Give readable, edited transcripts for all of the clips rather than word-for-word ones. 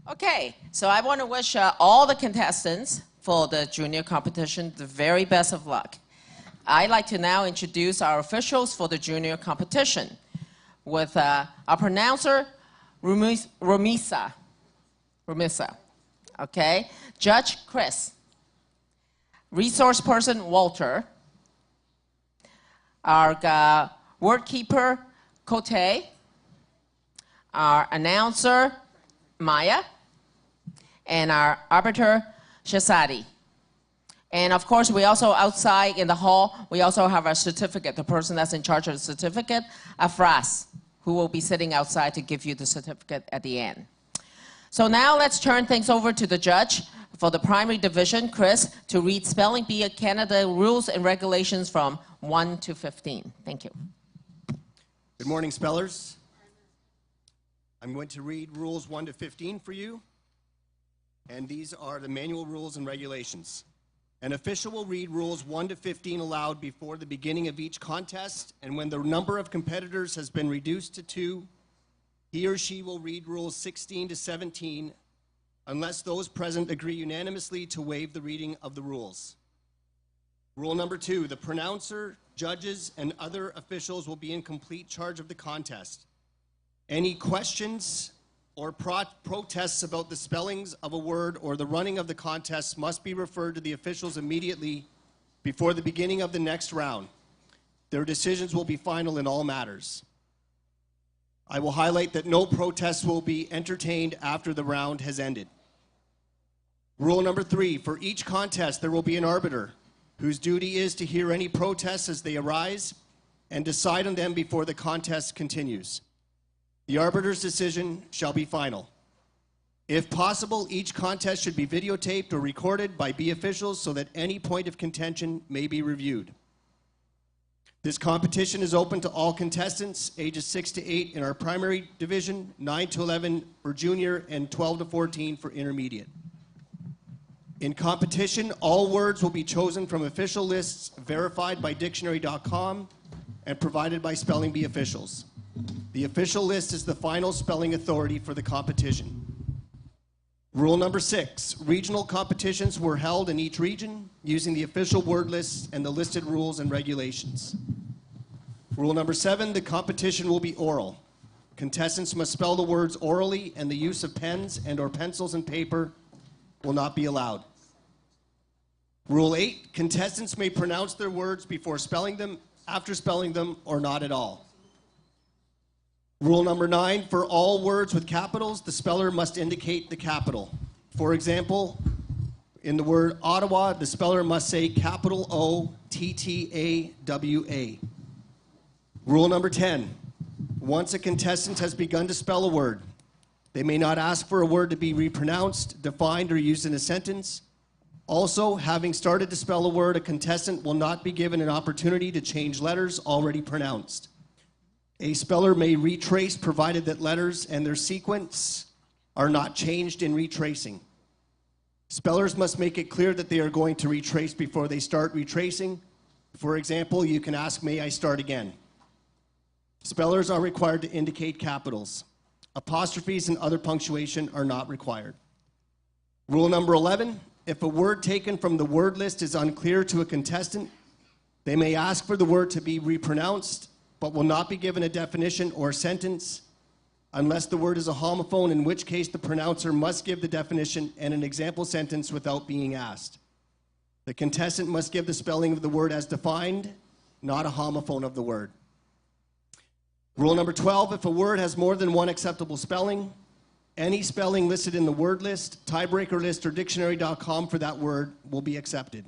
Okay, so I want to wish all the contestants for the junior competition the very best of luck. I'd like to now introduce our officials for the junior competition with our pronouncer, Rumisa. Okay, Judge Chris, resource person Walter, our word keeper Kote, our announcer Maya, and our arbiter Shasadi. And of course, we also outside in the hall, we also have our certificate, the person that's in charge of the certificate, Afras, who will be sitting outside to give you the certificate at the end. So now let's turn things over to the judge for the primary division, Chris, to read Spelling Bee Canada rules and regulations from 1 to 15. Thank you. Good morning, spellers. I'm going to read rules 1 to 15 for you, and these are the manual rules and regulations. An official will read rules 1 to 15 aloud before the beginning of each contest, and when the number of competitors has been reduced to 2, he or she will read rules 16 to 17 unless those present agree unanimously to waive the reading of the rules. Rule number 2, the pronouncer, judges, and other officials will be in complete charge of the contest. Any questions or protests about the spellings of a word or the running of the contest must be referred to the officials immediately before the beginning of the next round. Their decisions will be final in all matters. I will highlight that no protests will be entertained after the round has ended. Rule number 3, for each contest there will be an arbiter whose duty is to hear any protests as they arise and decide on them before the contest continues. The arbiter's decision shall be final. If possible, each contest should be videotaped or recorded by B officials so that any point of contention may be reviewed. This competition is open to all contestants, ages 6 to 8 in our primary division, 9 to 11 for junior, and 12 to 14 for intermediate. In competition, all words will be chosen from official lists verified by dictionary.com and provided by Spelling Bee officials. The official list is the final spelling authority for the competition. Rule number 6, regional competitions were held in each region using the official word lists and the listed rules and regulations. Rule number 7, the competition will be oral. Contestants must spell the words orally, and the use of pens and/or pencils and paper will not be allowed. Rule 8, contestants may pronounce their words before spelling them, after spelling them, or not at all. Rule number 9, for all words with capitals, the speller must indicate the capital. For example, in the word Ottawa, the speller must say capital O-T-T-A-W-A. Rule number 10, once a contestant has begun to spell a word, they may not ask for a word to be repronounced, defined, or used in a sentence. Also, having started to spell a word, a contestant will not be given an opportunity to change letters already pronounced. A speller may retrace provided that letters and their sequence are not changed in retracing. Spellers must make it clear that they are going to retrace before they start retracing. For example, you can ask, "May I start again?" Spellers are required to indicate capitals. Apostrophes and other punctuation are not required. Rule number 11, if a word taken from the word list is unclear to a contestant, they may ask for the word to be repronounced, but will not be given a definition or sentence unless the word is a homophone, in which case the pronouncer must give the definition and an example sentence without being asked. The contestant must give the spelling of the word as defined, not a homophone of the word. Rule number 12, if a word has more than one acceptable spelling, any spelling listed in the word list, tiebreaker list, or dictionary.com for that word will be accepted.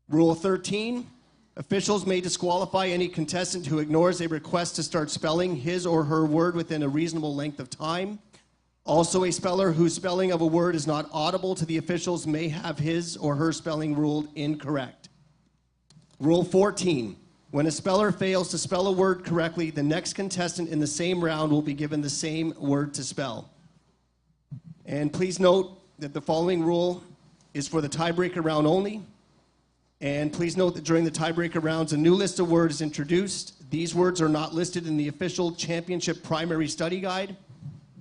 Rule 13, officials may disqualify any contestant who ignores a request to start spelling his or her word within a reasonable length of time. Also, a speller whose spelling of a word is not audible to the officials may have his or her spelling ruled incorrect. Rule 14, when a speller fails to spell a word correctly, the next contestant in the same round will be given the same word to spell. And please note that the following rule is for the tiebreaker round only. And please note that during the tiebreaker rounds, a new list of words is introduced. These words are not listed in the official championship primary study guide.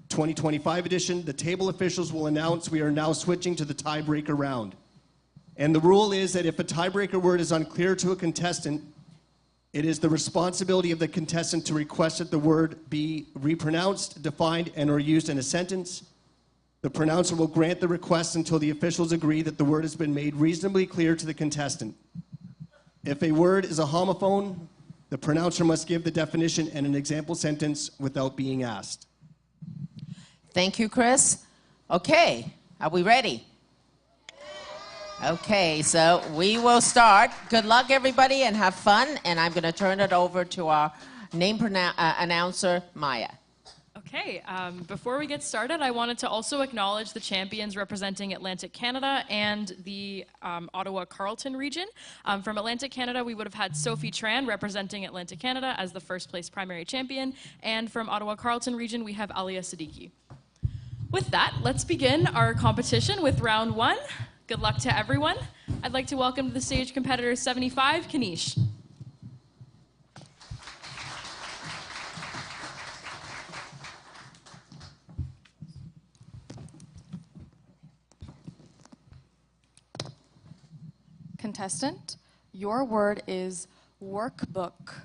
2025 edition, the table officials will announce we are now switching to the tiebreaker round. And the rule is that if a tiebreaker word is unclear to a contestant, it is the responsibility of the contestant to request that the word be repronounced, defined, and or used in a sentence. The pronouncer will grant the request until the officials agree that the word has been made reasonably clear to the contestant. If a word is a homophone, the pronouncer must give the definition and an example sentence without being asked. Thank you, Chris. Okay, are we ready? Okay, so we will start. Good luck, everybody, and have fun. And I'm going to turn it over to our name announcer, Maya. Okay, before we get started, I wanted to also acknowledge the champions representing Atlantic Canada and the Ottawa-Carleton region. From Atlantic Canada, we would have had Sophie Tran representing Atlantic Canada as the first place primary champion. And from Ottawa-Carleton region, we have Alia Siddiqui. With that, let's begin our competition with round one. Good luck to everyone. I'd like to welcome to the stage competitor 75, Kanish. Contestant, your word is workbook.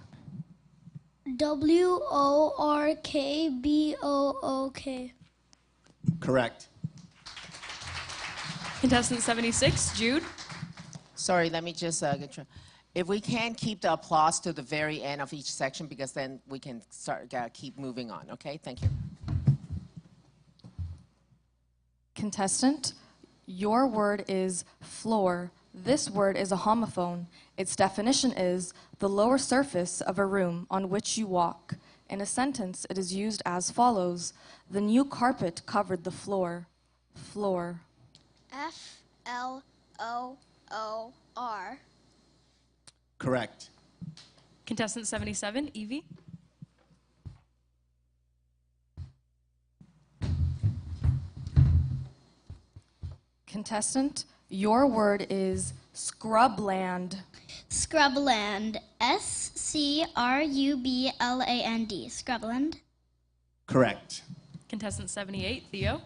WORKBOOK. Correct. Contestant 76, Jude. Sorry, let me just get you. If we can keep the applause to the very end of each section, because then we can start keep moving on. Okay, thank you. Contestant, your word is floor. This word is a homophone. Its definition is the lower surface of a room on which you walk. In a sentence, it is used as follows. The new carpet covered the floor. Floor. FLOOR. Correct. Contestant 77, Evie. Contestant, your word is scrubland. Scrubland. SCRUBLAND. Scrubland. Correct. Contestant 78, Theo.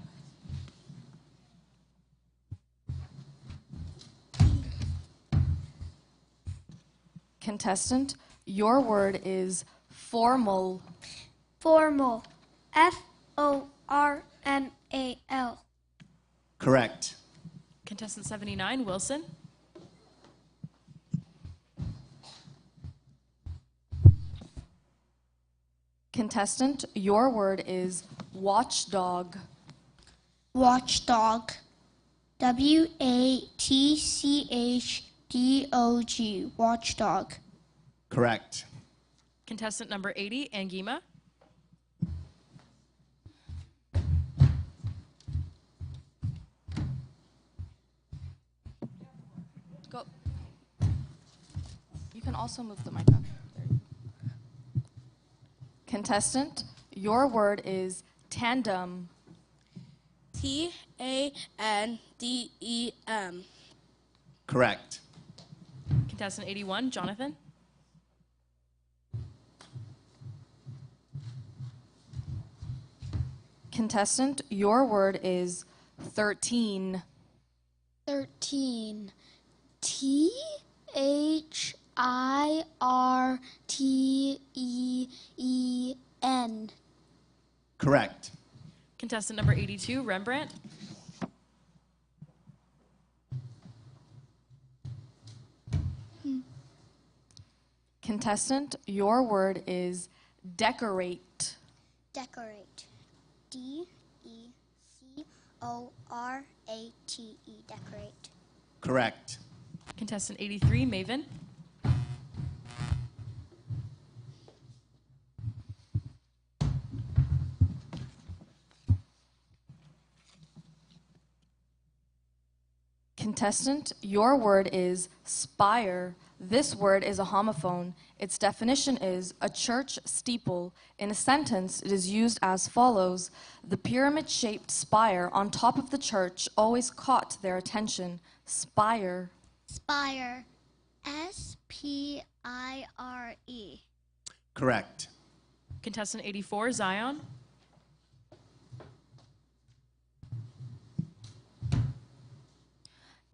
Contestant, your word is formal. Formal. FORMAL. Correct. Contestant 79, Wilson. Contestant, your word is watchdog. Watchdog. WATCHDOG. Watchdog. Correct. Contestant number 80, Angima. Go. You can also move the mic up. There you go. Contestant, your word is tandem. TANDEM. Correct. Contestant 81, Jonathan. Contestant, your word is 13. 13. THIRTEN. Correct. Contestant number 82, Rembrandt. Contestant, your word is decorate. Decorate. DECORATE. Decorate. Correct. Contestant 83, Maven. Contestant, your word is spire. This word is a homophone. Its definition is a church steeple. In a sentence, it is used as follows. The pyramid-shaped spire on top of the church always caught their attention. Spire. Spire. SPIRE. Correct. Contestant 84, Zion.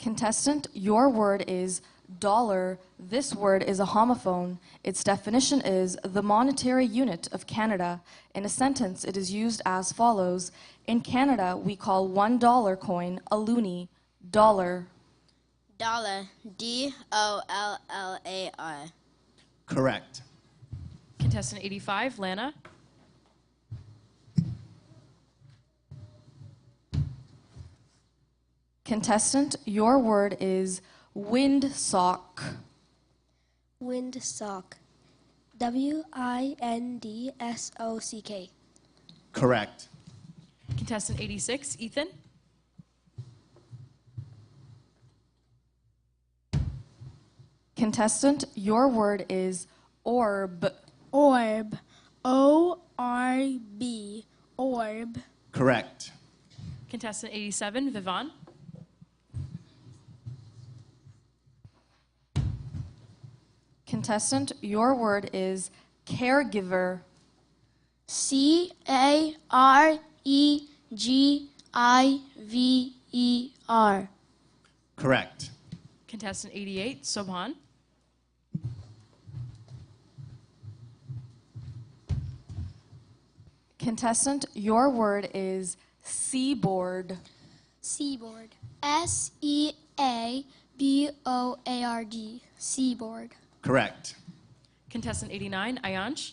Contestant, your word is dollar. This word is a homophone. Its definition is the monetary unit of Canada. In a sentence, it is used as follows. In Canada, we call $1 coin a loonie. Dollar. Dollar. D-O-L-L-A-R. Correct. Contestant 85, Lana. Contestant, your word is windsock. Windsock. W-I-N-D-S-O-C-K. Correct. Contestant 86, Ethan. Contestant, your word is orb. Orb. O-R-B. Orb. Correct. Contestant 87, Vivon. Contestant, your word is caregiver. C-A-R-E-G-I-V-E-R. Correct. Contestant 88, Sobhan. Contestant, your word is seaboard. Seaboard. S-E-A-B-O-A-R-D. Seaboard. Correct. Contestant 89, Ayansh.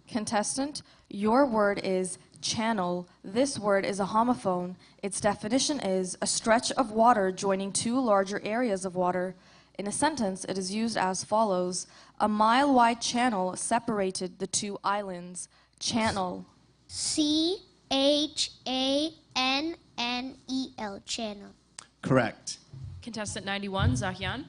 Contestant, your word is channel. This word is a homophone. Its definition is a stretch of water joining two larger areas of water. In a sentence, it is used as follows. A mile-wide channel separated the two islands. Channel. C-H-A-N-N-E-L. Channel. Correct. Contestant 91, Zahyan.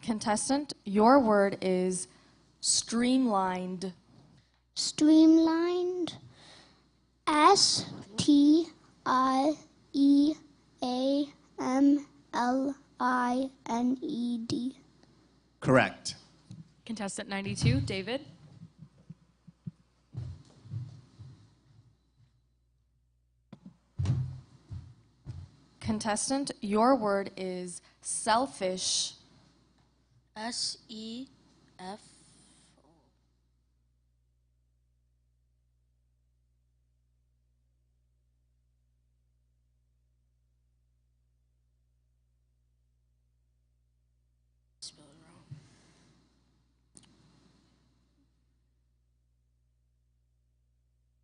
Contestant, your word is streamlined. Streamlined. S-T-I-E-A-M-L-I-N-E-D. Correct. Contestant 92, David. Contestant, your word is selfish. S-E-F. Spell it wrong.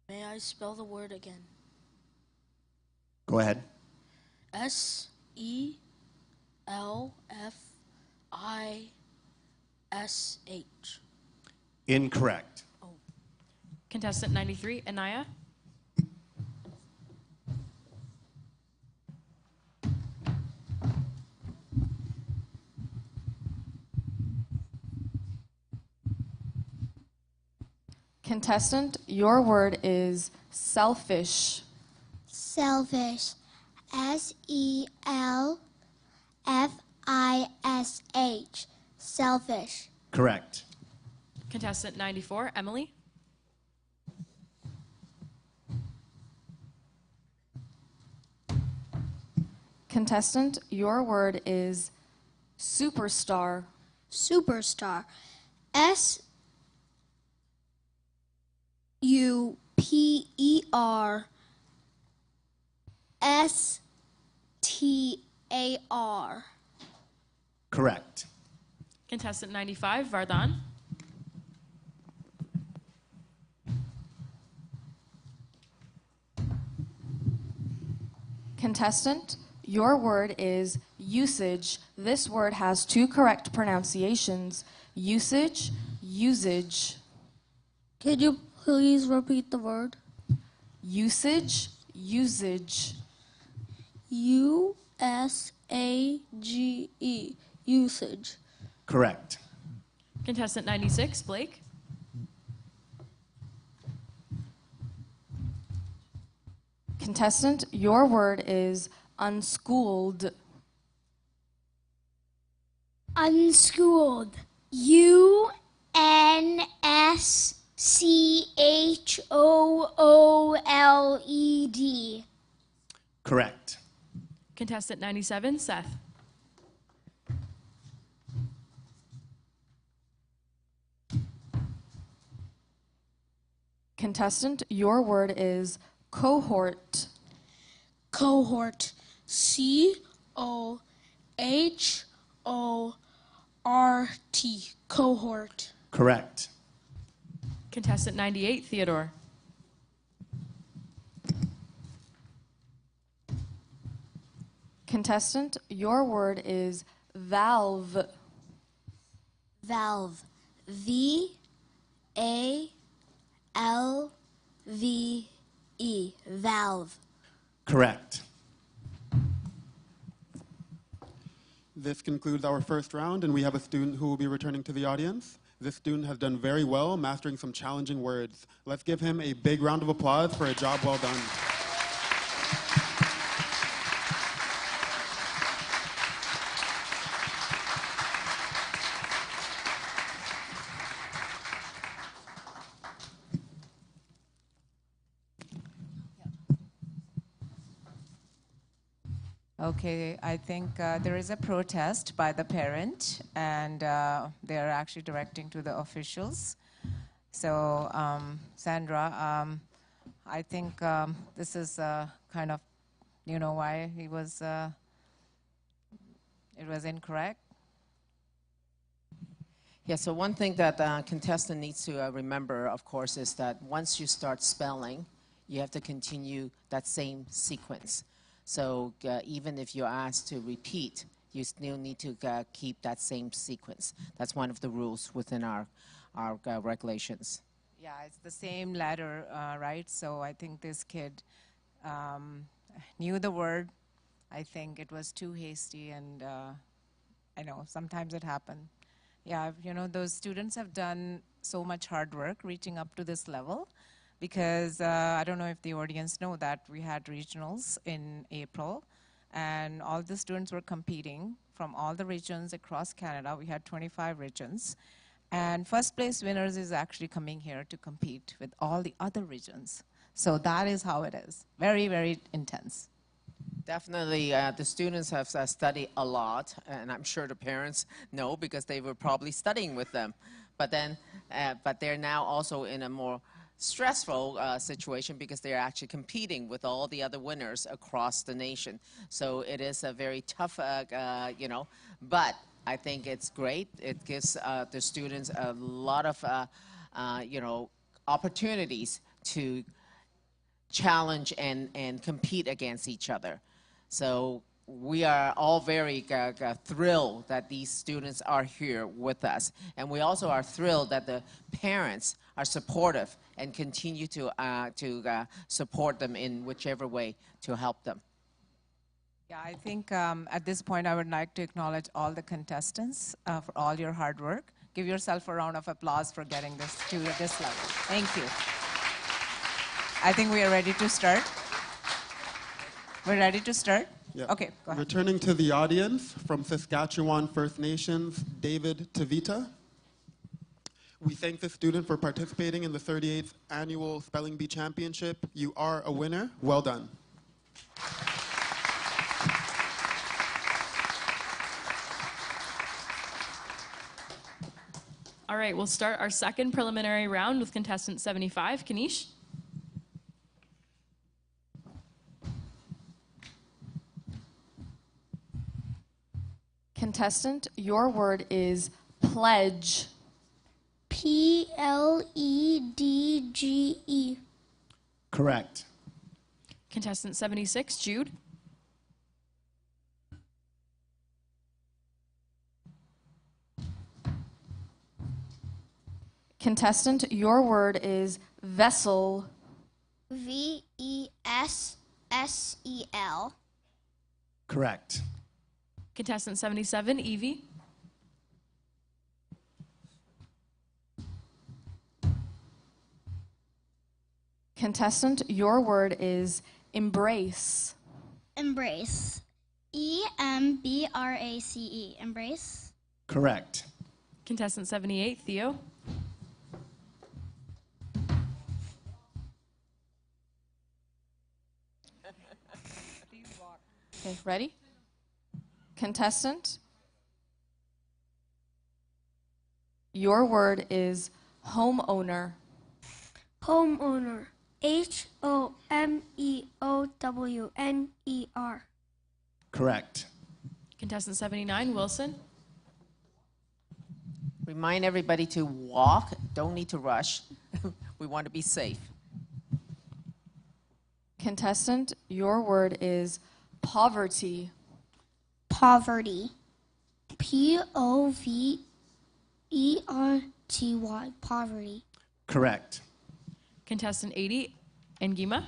May I spell the word again? Go ahead. S-E-L-F-I-S-H. Incorrect. Contestant 93, Anaya. Contestant, your word is selfish. Selfish. S-E-L-F-I-S-H. Selfish. Correct. Contestant 94, Emily. Contestant, your word is superstar. Superstar. S-U-P-E-R-S-T-A-R. Correct. Contestant 95, Vardhan. Contestant, your word is usage. This word has two correct pronunciations. Usage, usage. Could you please repeat the word? Usage, usage. U-S-A-G-E. Usage. Correct. Contestant 96, Blake. Contestant, your word is unschooled. Unschooled. UNSCHOOLED. Correct. Contestant 97, Seth. Contestant, your word is cohort. Cohort. COHORT. Cohort. Correct. Contestant 98, Theodore. Contestant, your word is valve. Valve. VALVE. Valve. Correct. This concludes our first round, and we have a student who will be returning to the audience. This student has done very well, mastering some challenging words. Let's give him a big round of applause for a job well done. Okay, I think there is a protest by the parent, and they are actually directing to the officials. So, Sandra, I think this is kind of, you know, why he was, it was incorrect. Yeah, so one thing that the contestant needs to remember, of course, is that once you start spelling, you have to continue that same sequence. So even if you're asked to repeat, you still need to keep that same sequence. That's one of the rules within our regulations. Yeah, it's the same letter, right? So I think this kid knew the word. I think it was too hasty, and I know sometimes it happened. Yeah, you know, those students have done so much hard work reaching up to this level, because I don't know if the audience know that we had regionals in April, and all the students were competing from all the regions across Canada. We had 25 regions, and first place winners is actually coming here to compete with all the other regions. So that is how it is. Very, very intense. Definitely, the students have studied a lot, and I'm sure the parents know because they were probably studying with them. But then, but they're now also in a more stressful situation because they're actually competing with all the other winners across the nation. So it is a very tough, you know, but I think it's great. It gives the students a lot of, you know, opportunities to challenge and compete against each other. So we are all very thrilled that these students are here with us. And we also are thrilled that the parents are supportive and continue to support them in whichever way to help them. Yeah, I think at this point I would like to acknowledge all the contestants for all your hard work. Give yourself a round of applause for getting this to this level. Thank you. I think we are ready to start. We're ready to start? Yeah. Okay, go ahead. Returning to the audience from Saskatchewan First Nations, David Tavita. We thank the student for participating in the 38th Annual Spelling Bee Championship. You are a winner. Well done. All right, we'll start our second preliminary round with contestant 75, Kanish. Contestant, your word is pledge. PLEDGE. Correct. Contestant 76, Jude. Contestant, your word is vessel. VESSEL. Correct. Contestant 77, Evie. Contestant, your word is Embrace. Embrace. E-M-B-R-A-C-E. Embrace. Correct. Contestant 78, Theo. Okay, ready? Contestant, your word is homeowner. Homeowner. H-O-M-E-O-W-N-E-R. Correct. Contestant 79, Wilson. Remind everybody to walk, don't need to rush. We want to be safe. Contestant, your word is poverty. Poverty. P-O-V-E-R-T-Y. Poverty. Correct. Contestant 80, Ngima.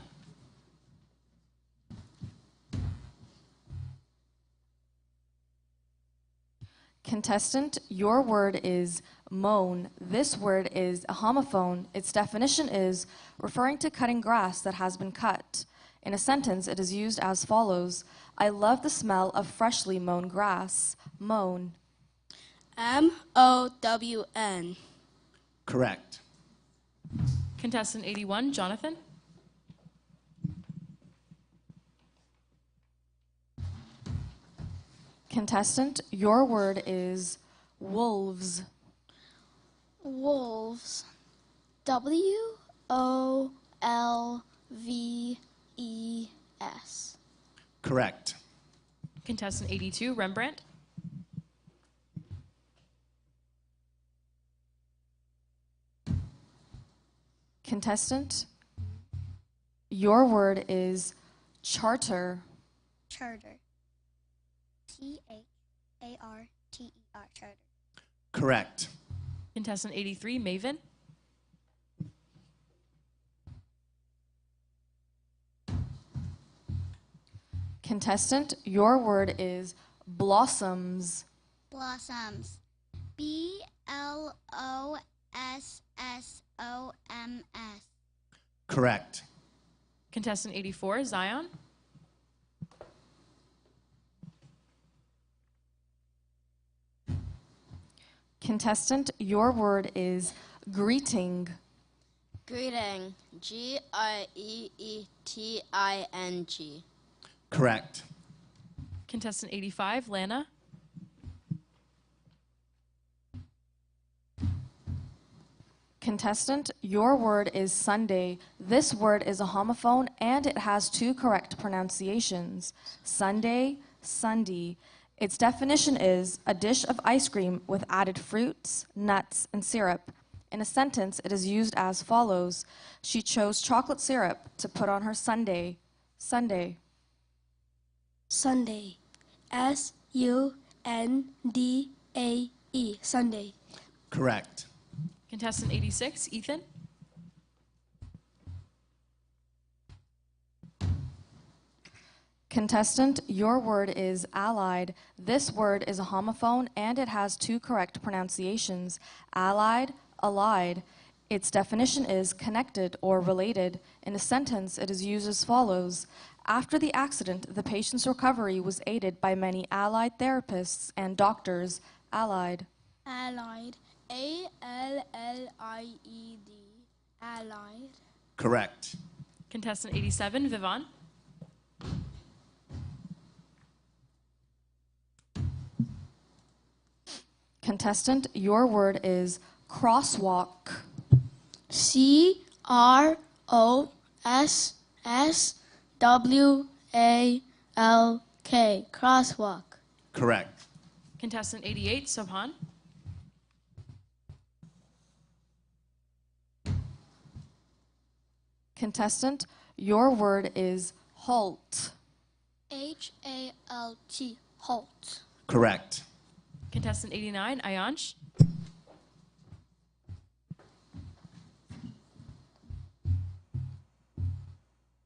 Contestant, your word is moan. This word is a homophone. Its definition is referring to cutting grass that has been cut. In a sentence, it is used as follows. I love the smell of freshly mown grass. Moan. M-O-W-N. Correct. Contestant 81, Jonathan. Contestant, your word is wolves. Wolves. W-O-L-V-E-S. Correct. Contestant 82, Rembrandt. Contestant, your word is charter. Charter. T-H-A-R-T-E-R. Charter. Correct. Contestant 83, Maven. Contestant, your word is blossoms. Blossoms. B-L-O-S-S-O-M-S. Correct. Contestant 84, Zion. Contestant, your word is greeting. Greeting. G-I-E-E-T-I-N-G. Correct. Contestant 85, Lana. Contestant, your word is Sunday. This word is a homophone and it has two correct pronunciations. Sunday, Sunday. Its definition is a dish of ice cream with added fruits, nuts, and syrup. In a sentence, it is used as follows. She chose chocolate syrup to put on her sundae. Sunday. Sunday. S-U-N-D-A-E. Sunday. Correct. Contestant 86, Ethan. Contestant, your word is allied. This word is a homophone and it has two correct pronunciations. Allied, allied. Its definition is connected or related. In a sentence, it is used as follows. After the accident, the patient's recovery was aided by many allied therapists and doctors. Allied. Allied. A-L-L-I-E-D. Allied. Correct. Contestant 87, Vivon. Contestant, your word is crosswalk. C-R-O-S-S-W-A-L-K. Crosswalk. Correct. Contestant 88, Sobhan. Contestant, your word is halt. H-A-L-T. Halt. Correct. Contestant 89, Ayansh.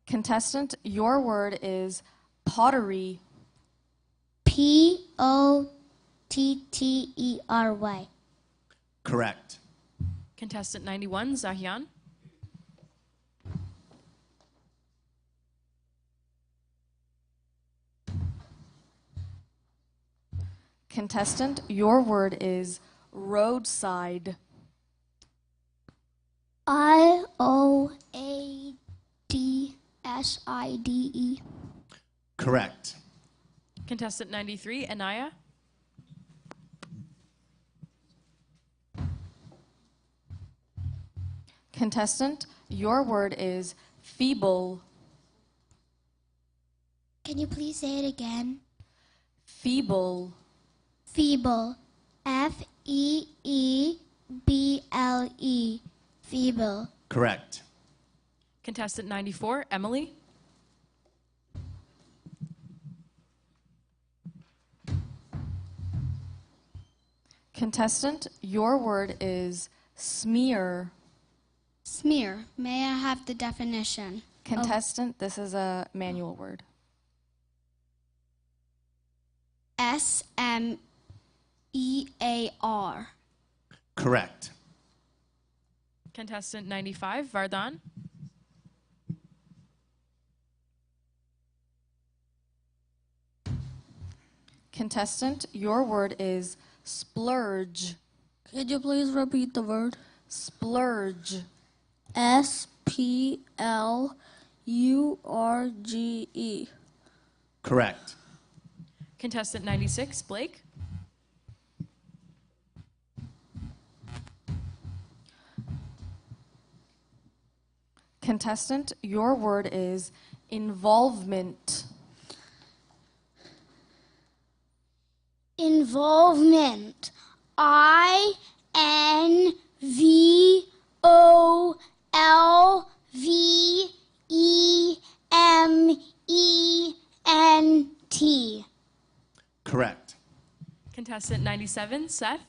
Contestant, your word is pottery. P-O-T-T-E-R-Y. Correct. Contestant 91, Zahian. Contestant, your word is roadside. ROADSIDE. Correct. Contestant 93, Anaya. Contestant, your word is feeble. Can you please say it again? Feeble. Feeble. FEEBLE. Feeble. Correct. Contestant 94, Emily. Contestant, your word is smear. Smear. May I have the definition? Contestant, this is a manual word. SMEAR. Correct. Contestant 95, Vardhan. Contestant, your word is splurge. Could you please repeat the word? Splurge. SPLURGE. Correct. Contestant 96, Blake. Contestant, your word is involvement. Involvement. INVOLVEMENT. Correct. Contestant 97, Seth.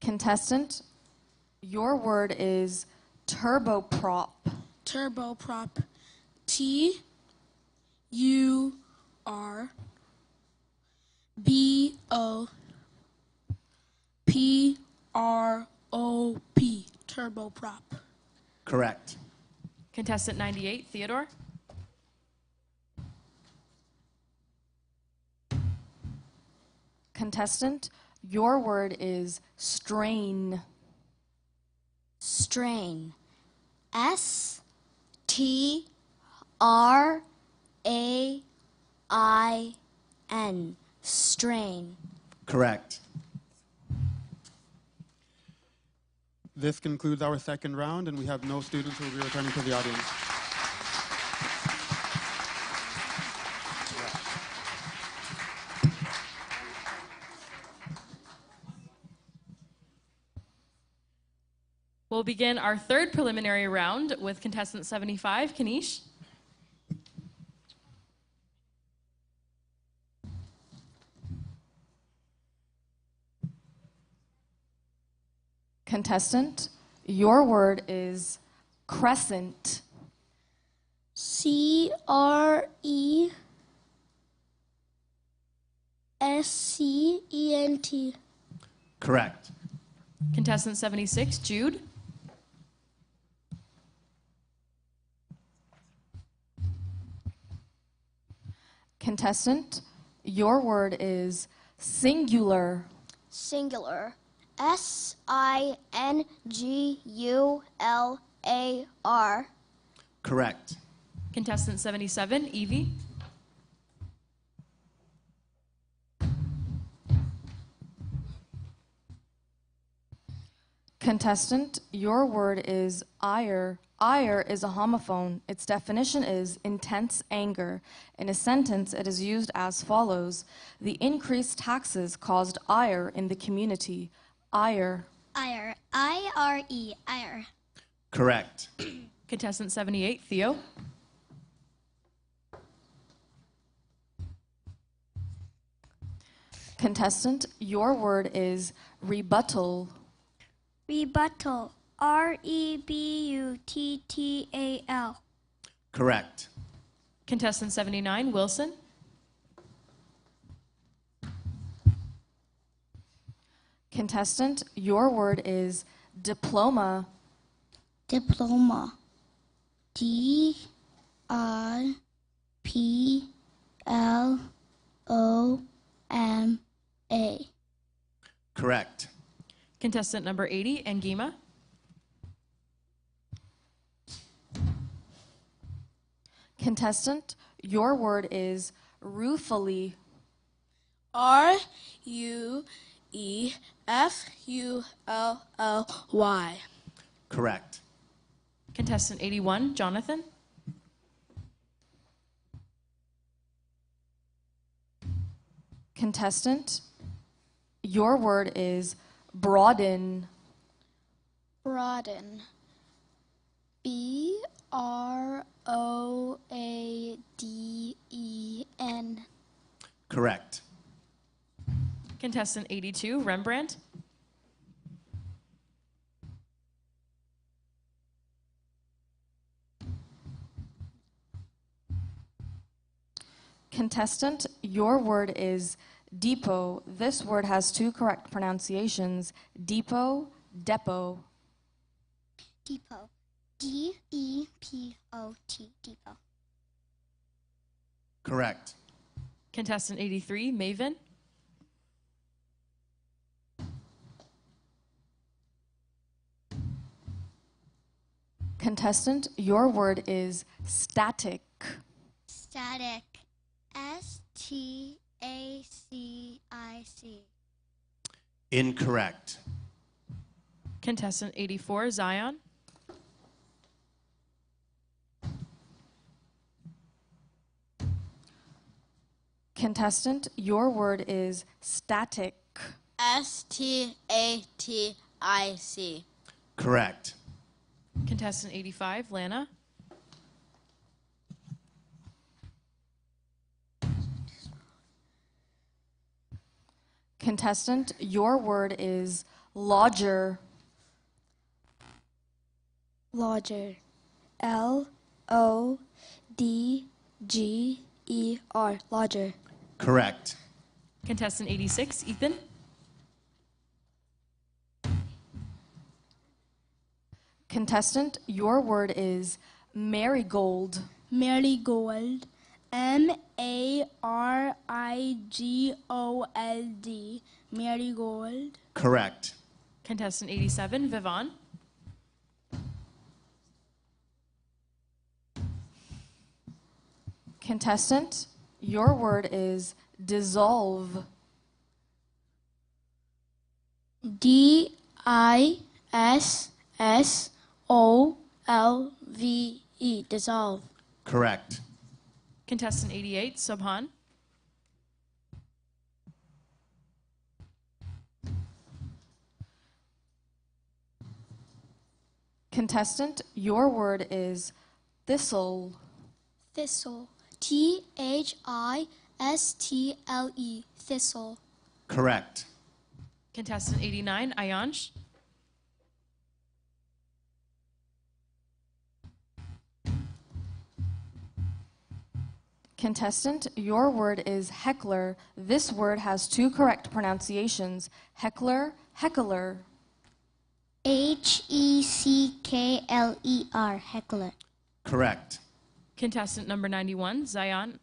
Contestant, your word is turboprop. Turboprop. TURBOPROP. Turboprop. Correct. Contestant 98, Theodore. Contestant, your word is strain. Strain. STRAIN. Strain. Correct. This concludes our second round, and we have no students who will be returning to the audience. We'll begin our third preliminary round with contestant 75, Kanish. Contestant, your word is crescent. CRESCENT. Correct. Contestant 76, Jude. Contestant, your word is singular. Singular. SINGULAR. Correct. Contestant 77, Evie. Contestant, your word is ire. Ire is a homophone. Its definition is intense anger. In a sentence, it is used as follows. The increased taxes caused ire in the community. Ire. Ire. IRE. Ire. Correct. Contestant 78, Theo. Contestant, your word is rebuttal. Rebuttal. REBUTTAL. Correct. Contestant 79, Wilson. Contestant, your word is diploma. Diploma. DIPLOMA. RPLOMA. Correct. Contestant number 80, Angima. Contestant, your word is ruefully. RUEFULLY. Correct. Contestant 81, Jonathan. Contestant, your word is broaden. Broaden. BROADEN. Correct. Contestant 82, Rembrandt. Contestant, your word is depot. This word has two correct pronunciations, depot, depot. Depot. DEPOT. Depot. Correct. Contestant 83, Maven. Contestant, your word is static. Static. STACIC. Incorrect. Contestant 84, Zion. Contestant, your word is static. STATIC. Correct. Contestant 85, Lana. Contestant, your word is lodger. Lodger. LODGER. Lodger. Correct. Contestant 86, Ethan. Contestant, your word is marigold. Marigold. MARIGOLD. Marigold. Correct. Contestant 87, Vivon. Contestant, your word is dissolve. DISSOLVE. Dissolve. Correct. Contestant 88, Subhan. Contestant, your word is thistle. Thistle. THISTLE. Thistle. Correct. Contestant 89, Ayansh. Contestant, your word is heckler. This word has two correct pronunciations, heckler, heckler. HECKLER. Heckler. Correct. Contestant number 91, Zion.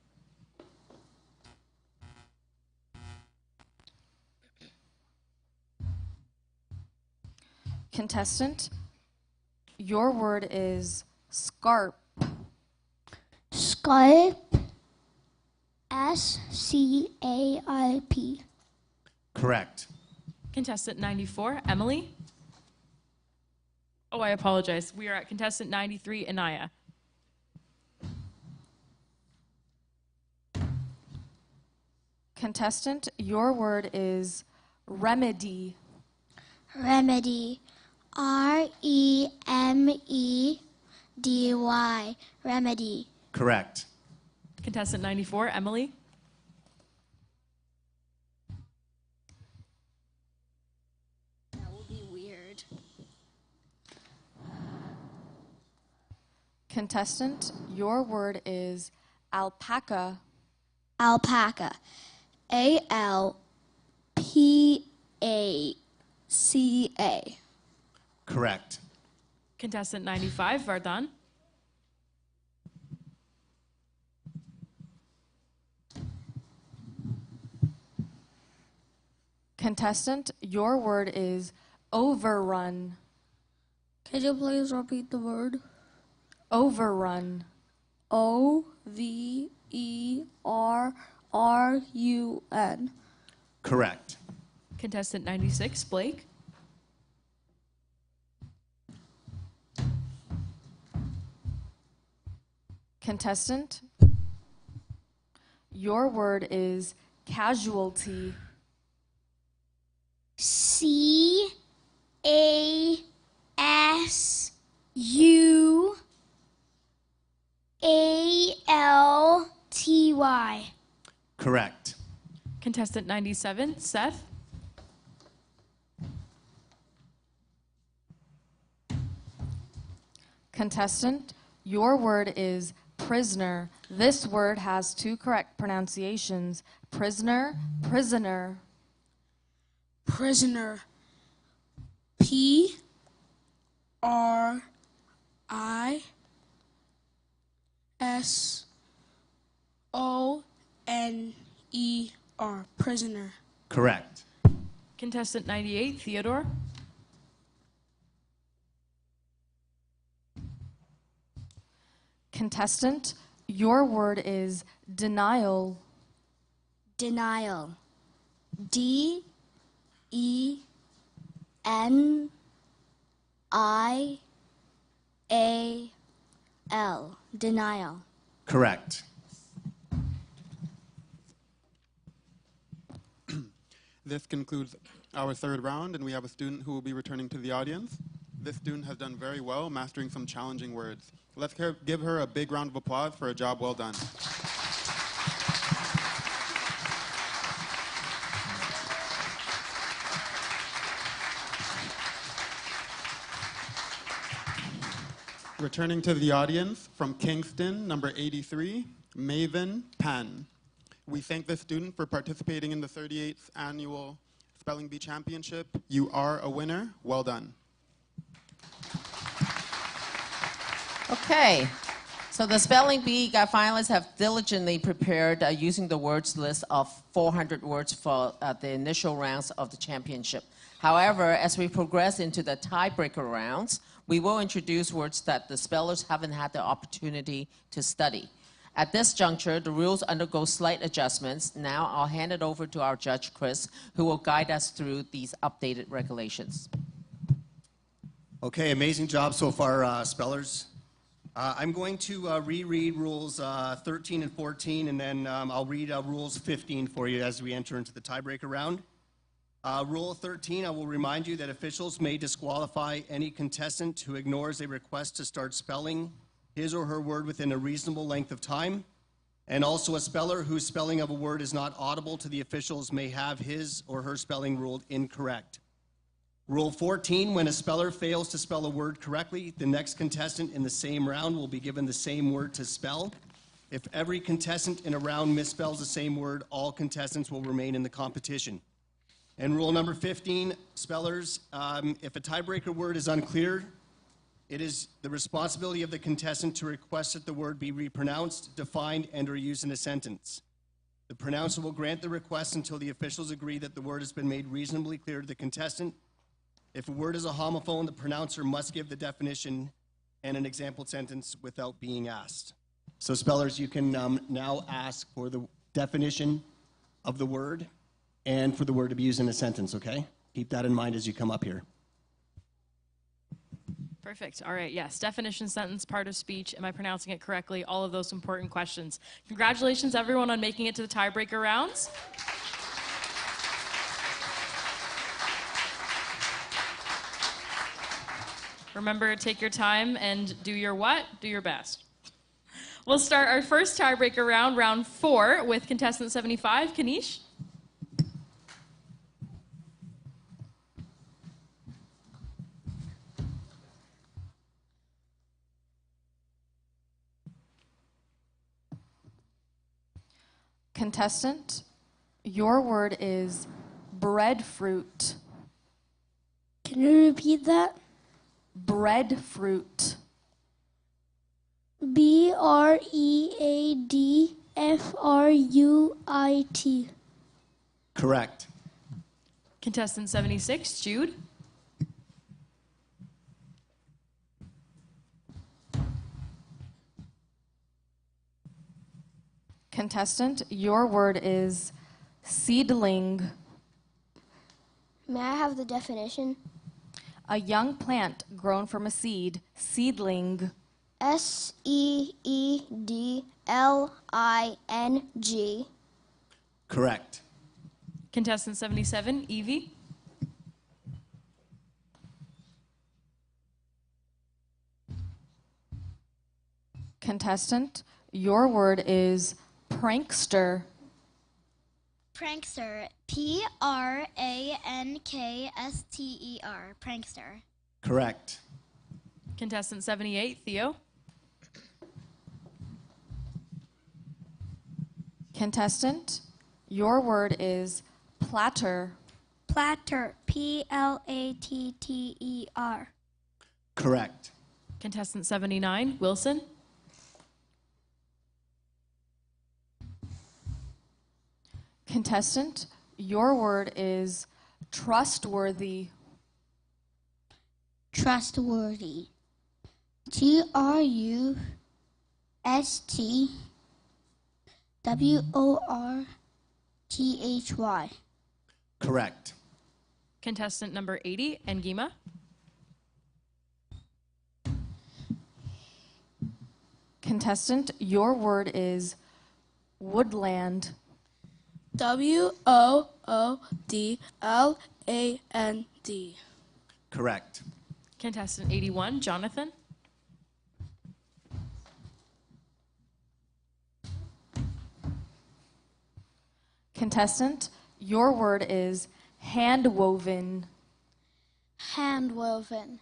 Contestant, your word is scarp. Scarp. SCARP. Correct. Contestant 94, Emily. Oh, I apologize. We are at contestant 93, Anaya. Contestant, your word is remedy. Remedy. REMEDY. Remedy. Correct. Contestant 94, Emily. That will be weird. Contestant, your word is alpaca. Alpaca. ALPACA. Correct. Contestant 95, Vardhan. Contestant, your word is overrun. Could you please repeat the word? Overrun. OVERRUN. Correct. Contestant 96, Blake. Contestant, your word is casualty. CASUALTY. Correct. Contestant 97, Seth. Contestant, your word is prisoner. This word has two correct pronunciations. Prisoner, prisoner. Prisoner. PRISONER. Prisoner. Correct. Contestant 98, Theodore. Contestant, your word is denial. Denial. DENIAL. Denial. Correct. This concludes our third round, and we have a student who will be returning to the audience. This student has done very well, mastering some challenging words. Let's give her a big round of applause for a job well done. Returning to the audience from Kingston, number 83, Maven Pan. We thank this student for participating in the 38th Annual Spelling Bee Championship. You are a winner. Well done. Okay, so the Spelling Bee finalists have diligently prepared using the words list of 400 words for the initial rounds of the championship. However, as we progress into the tiebreaker rounds, we will introduce words that the spellers haven't had the opportunity to study. At this juncture, the rules undergo slight adjustments. Now I'll hand it over to our judge, Chris, who will guide us through these updated regulations. Okay, amazing job so far, spellers. I'm going to reread rules 13 and 14, and then I'll read rules 15 for you as we enter into the tiebreaker round. Rule 13, I will remind you that officials may disqualify any contestant who ignores a request to start spelling his or her word within a reasonable length of time. And also a speller whose spelling of a word is not audible to the officials may have his or her spelling ruled incorrect. Rule 14, when a speller fails to spell a word correctly, the next contestant in the same round will be given the same word to spell. If every contestant in a round misspells the same word, all contestants will remain in the competition. And rule number 15, spellers, if a tiebreaker word is unclear, it is the responsibility of the contestant to request that the word be repronounced, defined, and or used in a sentence. The pronouncer will grant the request until the officials agree that the word has been made reasonably clear to the contestant. If a word is a homophone, the pronouncer must give the definition and an example sentence without being asked. So spellers, you can now ask for the definition of the word and for the word to be used in a sentence, okay? Keep that in mind as you come up here. Perfect. All right. Yes. Definition, sentence, part of speech. Am I pronouncing it correctly? All of those important questions. Congratulations, everyone, on making it to the tiebreaker rounds. Remember, take your time and do your what? Do your best. We'll start our first tiebreaker round, round 4, with contestant 75, Kanish. Contestant, your word is breadfruit. Can you repeat that? Breadfruit. BREADFRUIT. Correct. Contestant 76, Jude. Contestant, your word is seedling. May I have the definition? A young plant grown from a seed, seedling. SEEDLING. Correct. Contestant 77, Evie. Contestant, your word is prankster. Prankster. Prankster. Prankster. Correct. Contestant 78, Theo. Contestant, your word is platter. Platter. PLATTER. Correct. Contestant 79, Wilson. Contestant, your word is trustworthy. Trustworthy. TRUSTWORTHY. Correct. Contestant number 80, Ngima. Contestant, your word is woodland. WOODLAND. Correct. Contestant 81, Jonathan. Contestant, your word is handwoven. Handwoven.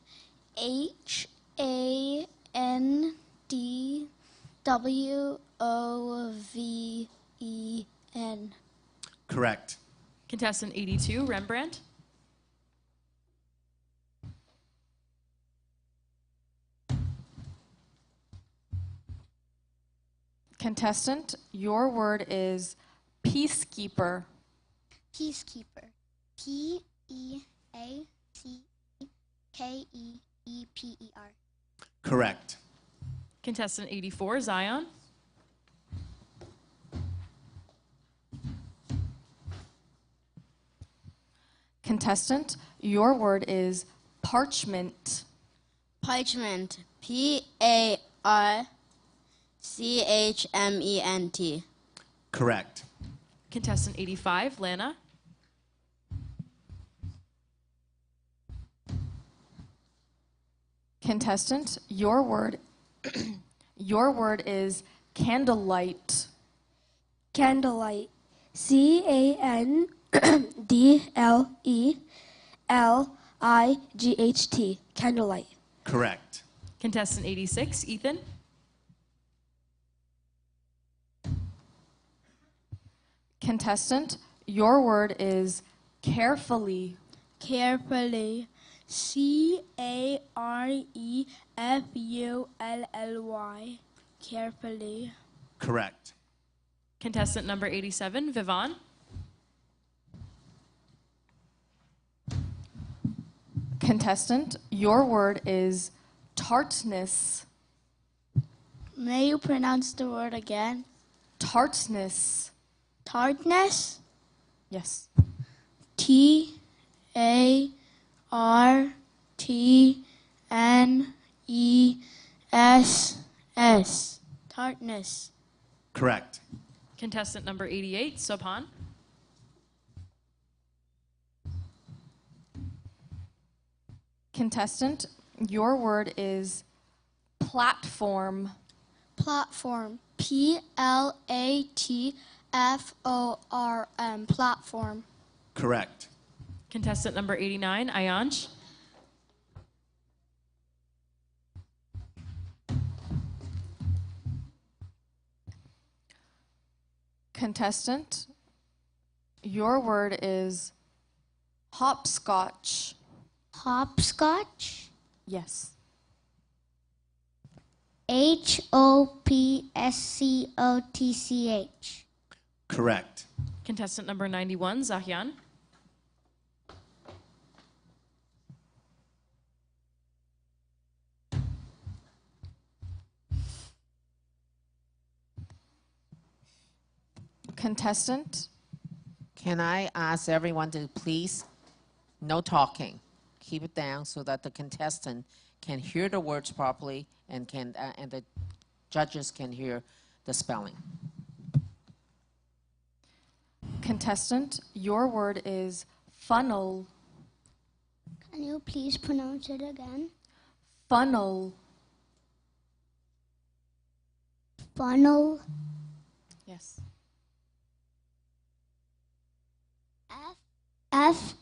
HANDWOVEN. Correct. Contestant 82, Rembrandt. Contestant, your word is peacekeeper. Peacekeeper. PEACEKEEPER. Correct. Contestant 84, Zion. Contestant, your word is parchment. Parchment. PARCHMENT. Correct. Contestant 85, Lana. Contestant, your word your word is candlelight. Candlelight. CANDLELIGHT. Candlelight. Correct. Contestant 86, Ethan. Contestant, your word is carefully. Carefully. CAREFULLY. Carefully. Correct. Contestant number 87, Vivon. Contestant, your word is tartness. May you pronounce the word again? Tartness. Tartness? Yes. TARTNESS. Tartness. Correct. Contestant number 88, Sopan. Contestant, your word is platform. Platform. PLATFORM. Platform. Correct. Contestant number 89, Ayanch. Contestant, your word is hopscotch. Hopscotch. Yes. HOPSCOTCH. Correct. Contestant number 91, Zahyan. Contestant, Can I ask everyone to please, no talking, keep it down so that the contestant can hear the words properly and and the judges can hear the spelling. contestant, your word is funnel. Can you please pronounce it again? Funnel. Funnel. Yes. F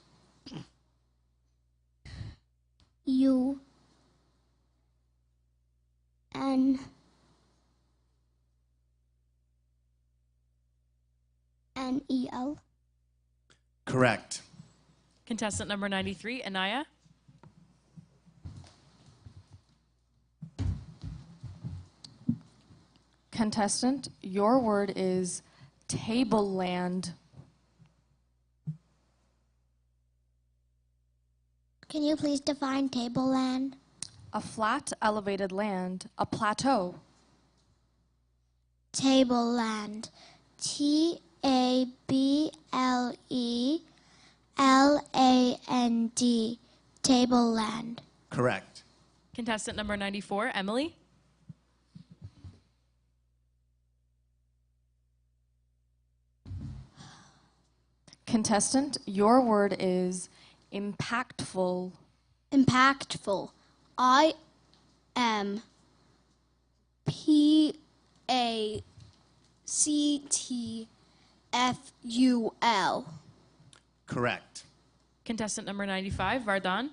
U N N E L. Correct. Contestant number 93, Anaya. Contestant, your word is tableland. Can you please define tableland? A flat, elevated land, a plateau. Tableland. Tableland. Tableland. Correct. Contestant number 94, Emily. Contestant, your word is impactful. Impactful. IMPACTFUL. Correct. Contestant number 95, Vardhan.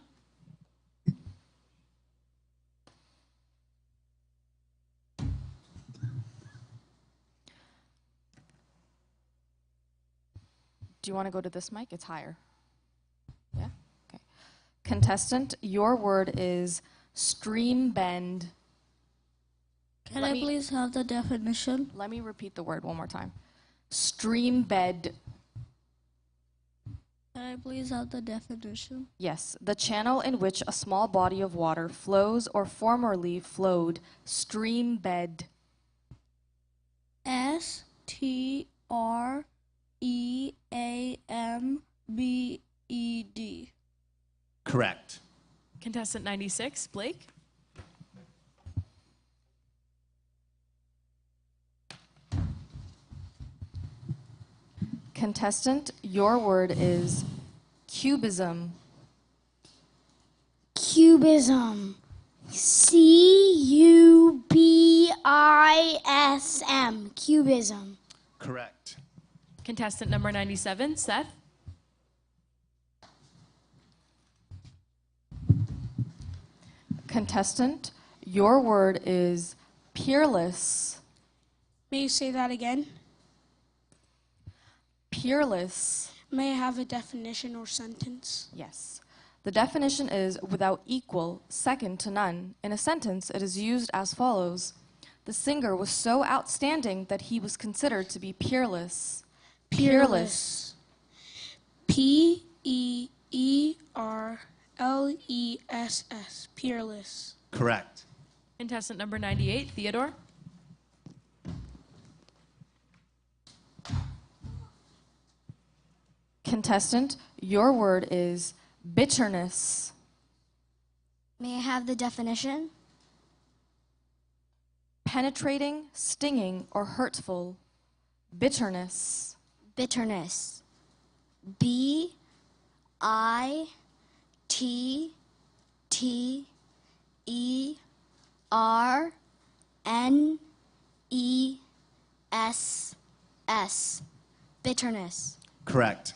Do you want to go to this mic? It's higher. Yeah? Okay. Contestant, your word is stream bend. Can Let I me- please have the definition? Let me repeat the word one more time. Stream bed. Can I please have the definition? Yes, the channel in which a small body of water flows or formerly flowed. Stream bed. STREAMBED. Correct. Contestant 96, Blake. Contestant, your word is cubism. Cubism. CUBISM. Cubism. Correct. Contestant number 97, Seth. Contestant, your word is peerless. May you say that again? Peerless. May I have a definition or sentence? Yes. The definition is without equal, second to none. In a sentence, it is used as follows. The singer was so outstanding that he was considered to be peerless. Peerless. PEERLESS. Peerless. Correct. Contestant number 98, Theodore. Contestant, your word is bitterness. May I have the definition? Penetrating, stinging, or hurtful. Bitterness. Bitterness. BITTERNESS. Bitterness. Correct.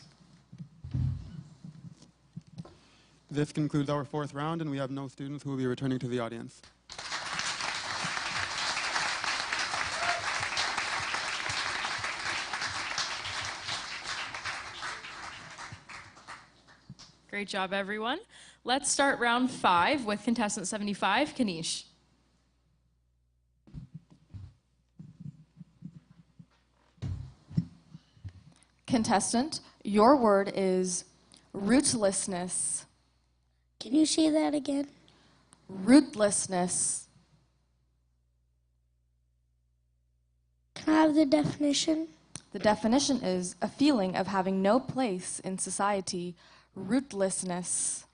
This concludes our fourth round, and we have no students who will be returning to the audience. Great job, everyone. Let's start round 5 with contestant 75, Kanish. Contestant, your word is rootlessness. Can you say that again? Rootlessness. Can I have the definition? The definition is a feeling of having no place in society, rootlessness.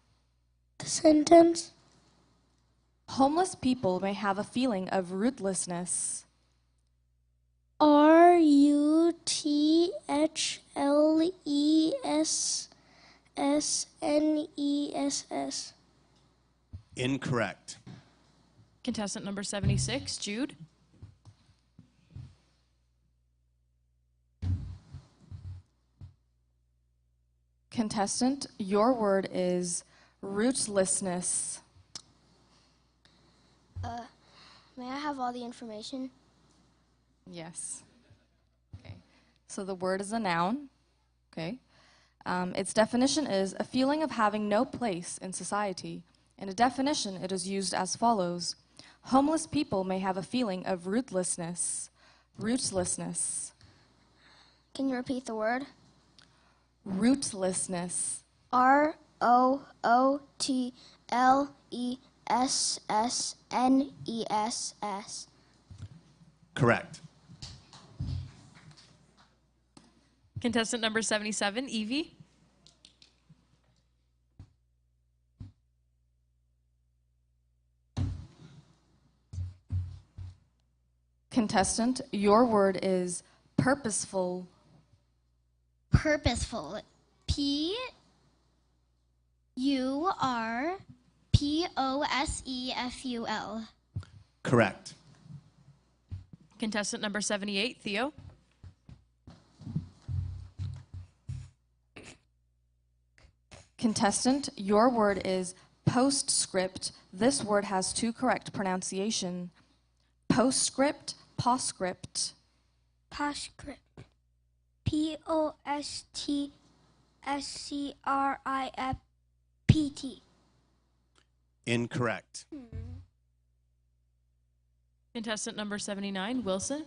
The sentence. Homeless people may have a feeling of rootlessness. Rutlessness. Incorrect. Contestant number 76, Jude. Contestant, your word is rootlessness. May I have all the information? Yes. Okay. So the word is a noun. Okay. Its definition is a feeling of having no place in society. In a definition, it is used as follows. Homeless people may have a feeling of rootlessness. Rootlessness. Can you repeat the word? Rootlessness. Rootlessness. Correct. Contestant number 77, Evie. Contestant, your word is purposeful. Purposeful. Purposeful. Correct. Contestant number 78, Theo. Contestant, your word is postscript. This word has two correct pronunciation. Postscript, postscript. Postscript. Postscript. Incorrect. Contestant number 79, Wilson.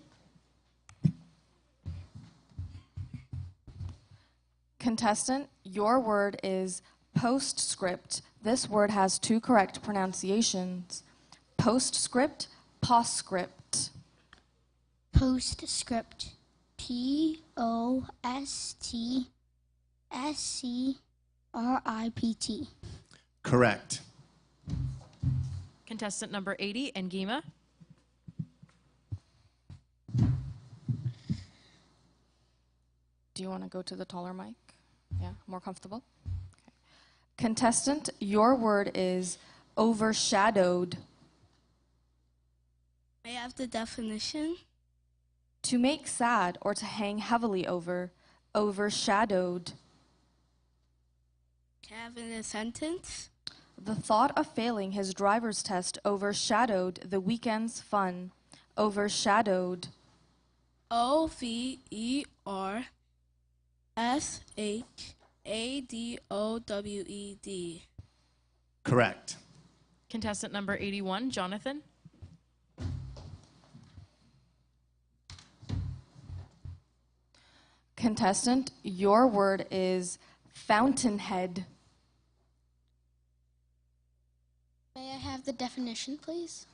Contestant, your word is postscript. This word has two correct pronunciations. Postscript, postscript. Postscript. Postscript. Correct. Contestant number 80, Ngima. Do you want to go to the taller mic? Yeah, more comfortable? Okay. Contestant, your word is overshadowed. May I have the definition? To make sad or to hang heavily over. Overshadowed. Can I have it in a sentence? The thought of failing his driver's test overshadowed the weekend's fun. Overshadowed. Overshadowed. Correct. Contestant number 81, Jonathan. Contestant, your word is fountainhead. May I have the definition, please?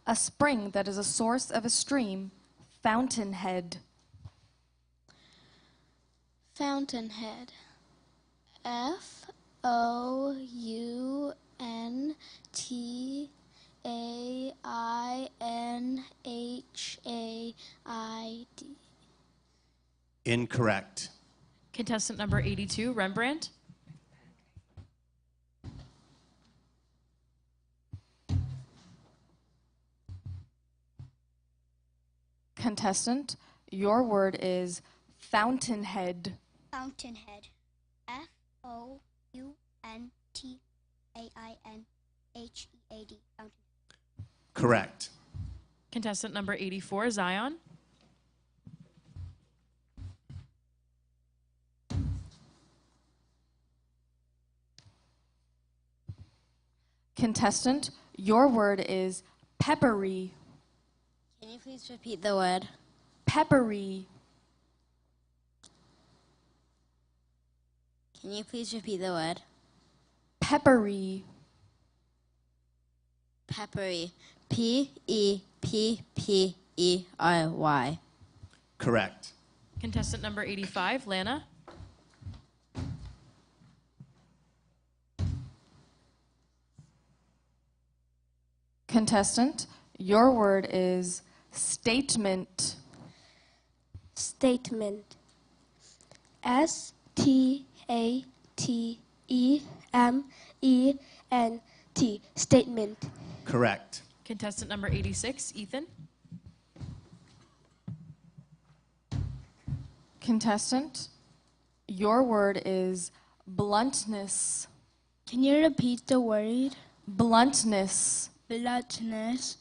A spring that is a source of a stream. Fountainhead. Fountainhead. Fountainhaid. Incorrect. Contestant number 82, Rembrandt. Contestant, your word is fountainhead. Fountainhead. Fountainhaid. Correct. Contestant number 84, Zion. Contestant, your word is peppery. Can you please repeat the word? Peppery. Can you please repeat the word? Peppery. Peppery. Peppery. Correct. Contestant number 85, Lana. Contestant, your word is statement. Statement. S-T-A-T-E-M-E-N-T. Statement. Correct. Contestant number 86, Ethan. Contestant, your word is bluntness. Can you repeat the word? Bluntness. Bluntness.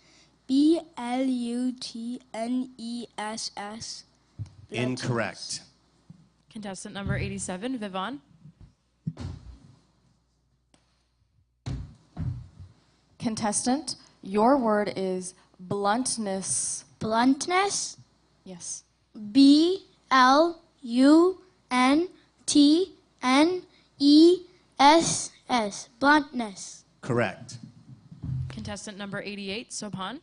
B-L-U-T-N-E-S-S. Incorrect. Contestant number 87, Vivon. Contestant, your word is bluntness. Bluntness. Yes. B-L-U-N-T-N-E-S-S. Bluntness. Correct. Contestant number 88, Sopan.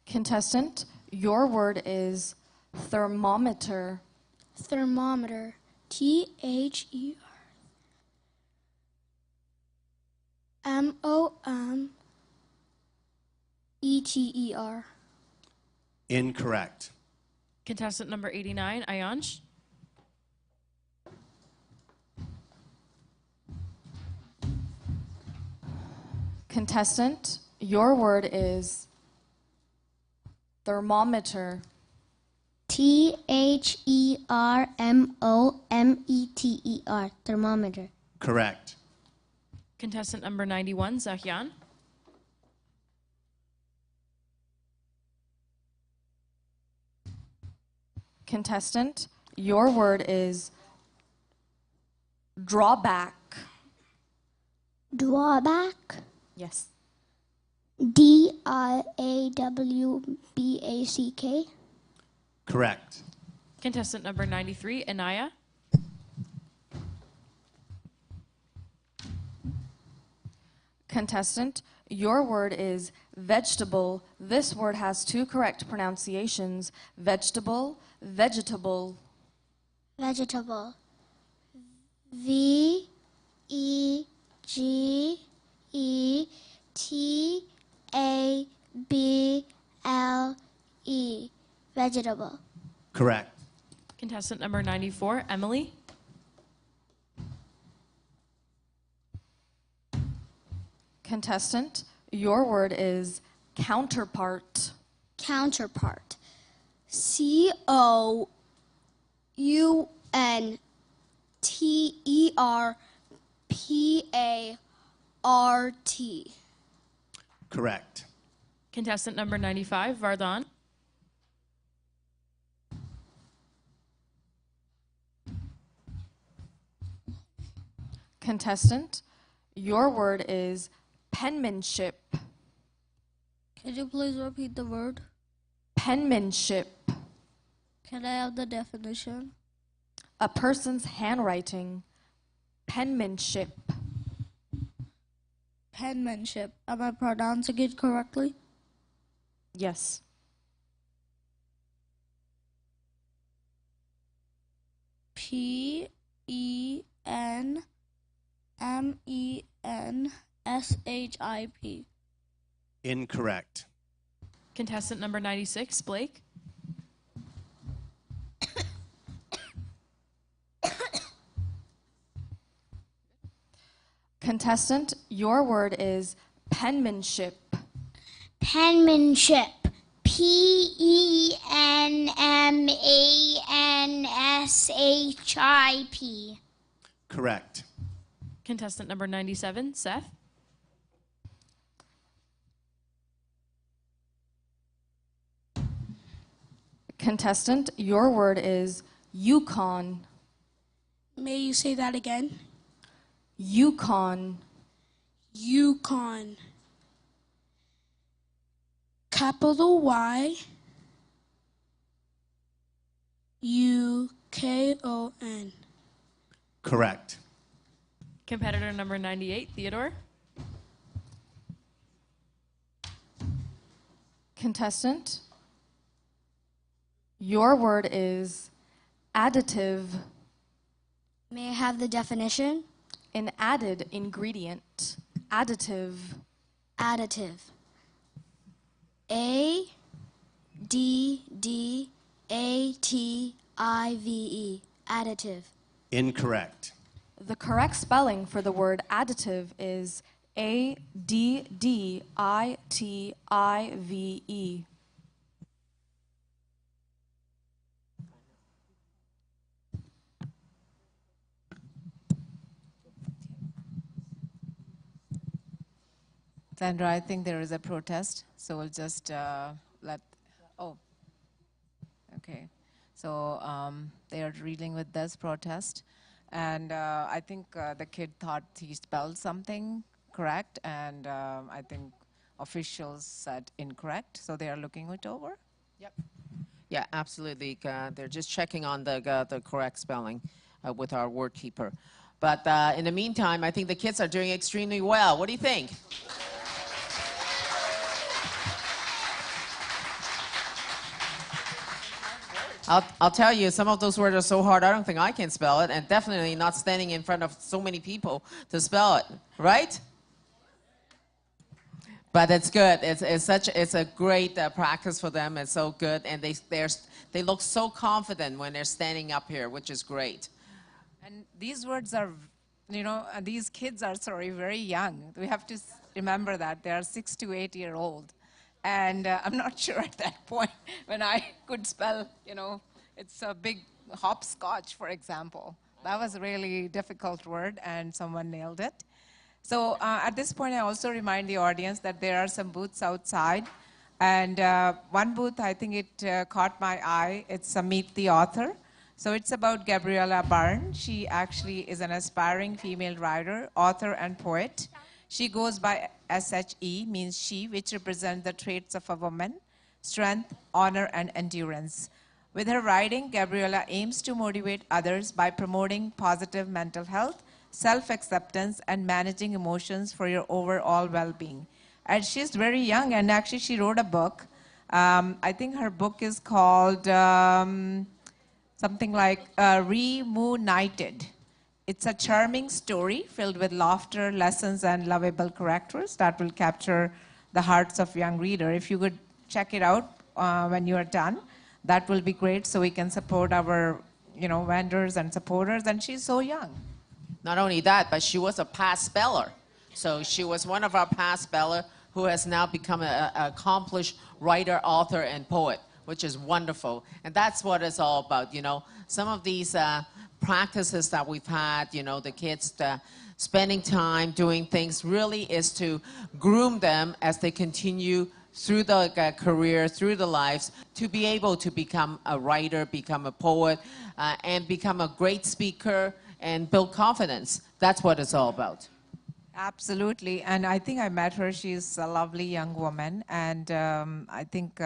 Contestant, your word is thermometer. Thermometer. T-H-E-R-M-O-M-E-T-E-R. Incorrect. Contestant number 89, Ayansh. Contestant, your word is thermometer. T-H-E-R-M-O-M-E-T-E-R. Thermometer. Correct. Contestant number 91, Zahyan. Contestant, your word is drawback. Drawback. Yes. D-R-A-W-B-A-C-K. Correct. Contestant number 93, Anaya. Contestant, your word is vegetable. This word has two correct pronunciations: vegetable, vegetable. Vegetable. V-E-G-E-T-A-B-L-E. Vegetable. Correct. Contestant number 94, Emily. Contestant, your word is counterpart. Counterpart. C-O-U-N-T-E-R-P-A-R-T. Correct. Contestant number 95, Vardhan. Contestant, your word is penmanship. Can you please repeat the word? Penmanship. Can I have the definition? A person's handwriting. Penmanship. Penmanship. Am I pronouncing it correctly? Yes. P-E-N-M-E-N-S-H-I-P. Incorrect. Contestant number 96, Blake. Contestant, your word is penmanship. Penmanship. P-E-N-M-A-N-S-H-I-P. Correct. Contestant number 97, Seth. Contestant, your word is Yukon. May you say that again? Yukon. Yukon. Capital Y U-K-O-N. Correct. Competitor number 98, Theodore. Contestant, your word is additive, May I have the definition? an added ingredient. Additive. Additive. A D D A T I V E. Additive. Incorrect. The correct spelling for the word additive is ADDITIVE. Sandra, I think there is a protest, so we'll just oh, okay. So they are dealing with this protest, and I think the kid thought he spelled something correct, and I think officials said incorrect, so they are looking it over. Yep. Yeah, absolutely. They're just checking on the correct spelling with our word keeper. But in the meantime, I think the kids are doing extremely well. What do you think? I'll tell you, some of those words are so hard, I don't think I can spell it, and definitely not standing in front of so many people to spell it, right? But it's good. It's a great practice for them. It's so good, and they look so confident when they're standing up here, which is great. And these words are, these kids are, very young. We have to remember that they are 6 to 8 year old. And I'm not sure at that point when I could spell, it's a big hopscotch, for example. That was a really difficult word, and someone nailed it. So at this point, I also remind the audience that there are some booths outside. And one booth, I think it caught my eye. It's Meet the Author. So it's about Gabriella Byrne. She actually is an aspiring female writer, author, and poet. She goes by SHE, means she, which represents the traits of a woman: strength, honor, and endurance. With her writing, Gabriella aims to motivate others by promoting positive mental health, self-acceptance, and managing emotions for your overall well-being. And she's very young, and actually she wrote a book. I think her book is called something like Remunited. It's a charming story filled with laughter, lessons, and lovable characters that will capture the hearts of young reader. If you could check it out when you are done, that will be great, so we can support our vendors and supporters. And she's so young. Not only that, but she was a past speller. So she was one of our past speller who has now become an accomplished writer, author, and poet, which is wonderful. And that's what it's all about, Some of these practices that we've had, the kids spending time doing things really is to groom them as they continue through the career, through the lives, to be able to become a writer, become a poet, and become a great speaker and build confidence. That's what it's all about. Absolutely, and I think I met her. She's a lovely young woman, and I think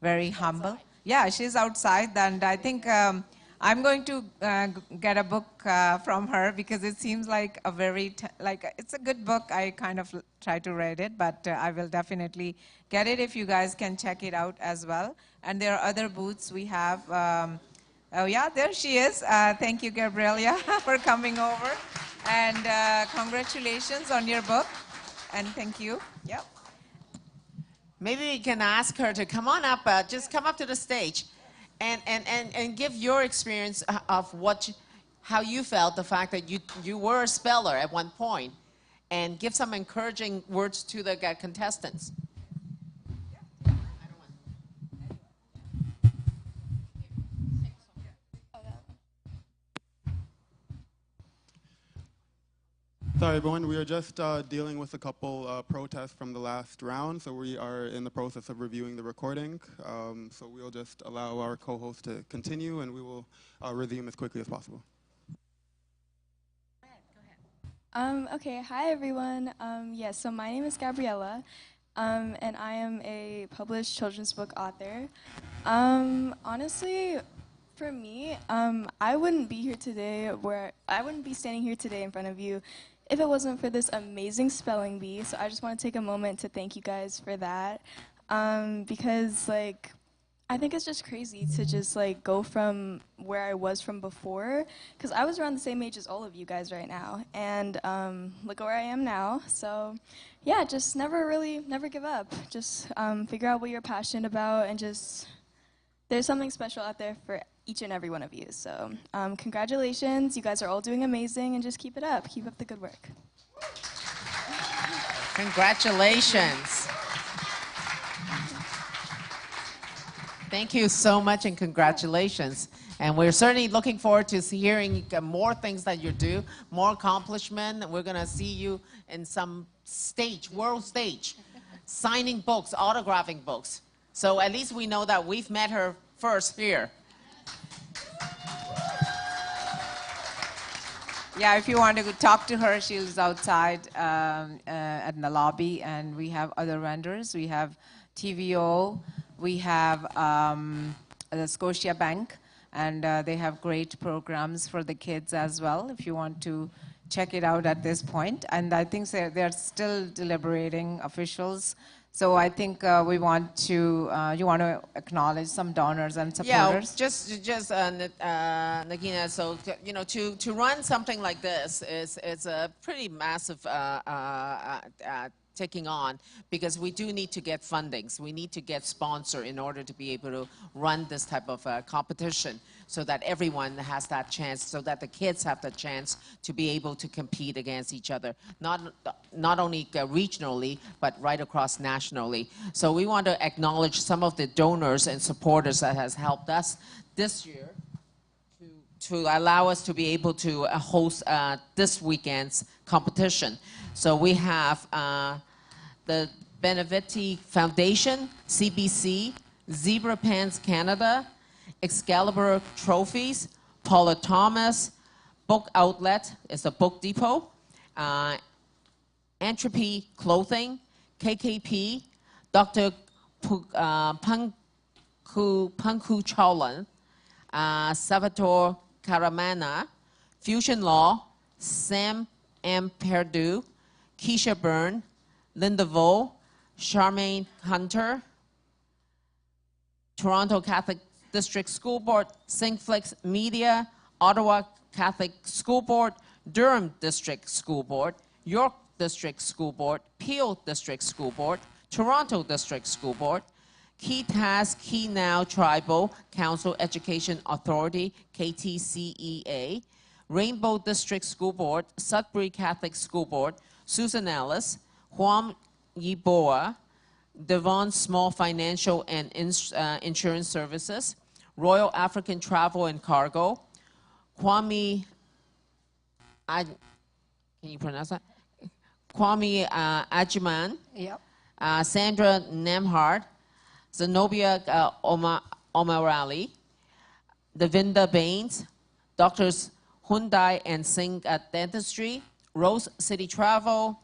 very humble. Yeah, she's outside, and I think I'm going to get a book from her, because it seems like a it's a good book. I kind of try to read it, but I will definitely get it if you guys can check it out as well. And there are other booths we have. Oh yeah, there she is. Thank you, Gabriella, for coming over. And congratulations on your book. And thank you. Yep. Maybe we can ask her to come on up, just come up to the stage and give your experience of how you felt, the fact that you were a speller at one point, and give some encouraging words to the contestants. Sorry, everyone. We are just dealing with a couple protests from the last round, so we are in the process of reviewing the recording. So we'll just allow our co-host to continue, and we will resume as quickly as possible. Okay, hi everyone. Yes, so my name is Gabriella, and I am a published children's book author. Honestly, for me, I wouldn't be here today I wouldn't be standing here today in front of you if it wasn't for this amazing spelling bee. So I just want to take a moment to thank you guys for that. because like I think it's just crazy to just like go from where I was from before, because I was around the same age as all of you guys right now, and look at where I am now. So yeah, just never give up. Just figure out what you're passionate about, and just there's something special out there for each and every one of you. So congratulations, you guys are all doing amazing, and just keep it up. Keep up the good work. Congratulations. Thank you so much, and congratulations. And we're certainly looking forward to hearing more things that you do, more accomplishment. We're going to see you in some stage, world stage, signing books, autographing books. So at least we know that we've met her first here. Yeah, if you want to talk to her, she's outside in the lobby, and we have other vendors. We have TVO, we have the Scotia Bank, and they have great programs for the kids as well, if you want to check it out at this point. And I think they're still deliberating, officials. So I think we want to, you want to acknowledge some donors and supporters? Yeah, Nagina, so, you know, to run something like this is a pretty massive taking on, because we do need to get fundings. We need to get sponsor in order to be able to run this type of competition, so that everyone has that chance, so that the kids have the chance to be able to compete against each other, not only regionally, but right across nationally. So we want to acknowledge some of the donors and supporters that has helped us this year to allow us to be able to host this weekend's competition. So we have the Benevitti Foundation, CBC, Zebra Pants Canada, Excalibur Trophies, Paula Thomas, Book Outlet is a book depot, Entropy Clothing, KKP, Dr. Panku Cholan, Salvatore Caramana, Fusion Law, Sam M. Perdue, Keisha Byrne, Linda Vo, Charmaine Hunter, Toronto Catholic District School Board, Singflix Media, Ottawa Catholic School Board, Durham District School Board, York District School Board, Peel District School Board, Toronto District School Board, Key Task, Key Now Tribal Council Education Authority, KTCEA, Rainbow District School Board, Sudbury Catholic School Board, Susan Ellis, Juan Yeboah, Devon Small Financial and Insurance Services, Royal African Travel and Cargo, Kwame, can you pronounce that? Kwame Ajiman, Yep. Sandra Nemhard, Zenobia Omarali, Devinda Baines, Doctors Hyundai and Singh Dentistry, Rose City Travel,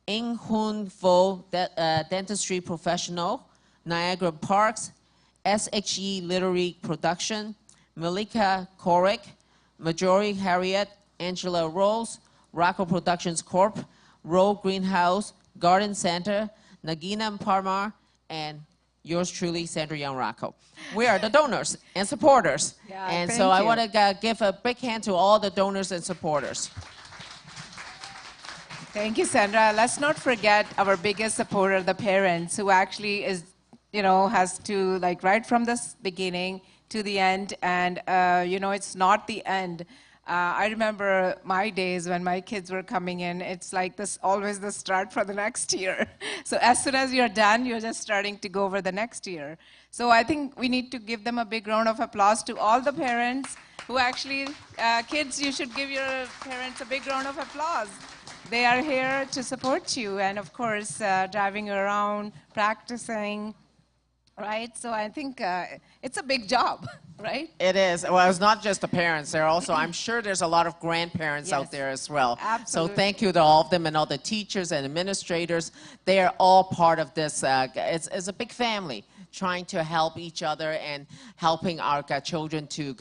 Ing Hun Vo Dentistry Professional, Niagara Parks, SHE Literary Production, Malika Korek, Majori Harriet, Angela Rose, Rocco Productions Corp., Row Greenhouse, Garden Center, Nagina Parmar, and yours truly, Sandra Young Rocco. We are the donors and supporters. Yeah, and thank so I you. want to give a big hand to all the donors and supporters. Thank you, Sandra. Let's not forget our biggest supporter, the parents, who actually is, you know, has to, like, right from the beginning to the end, and, you know, it's not the end. I remember my days when my kids were coming in, it's like this, always the start for the next year. So as soon as you're done, you're just starting to go over the next year. So I think we need to give them a big round of applause to all the parents who actually, kids, you should give your parents a big round of applause. They are here to support you, and of course, driving you around, practicing, right? So I think it's a big job, right? It is. Well, it's not just the parents. There are also, I'm sure there's a lot of grandparents Yes. out there as well. Absolutely. So thank you to all of them and all the teachers and administrators. They are all part of this. It's a big family trying to help each other and helping our children to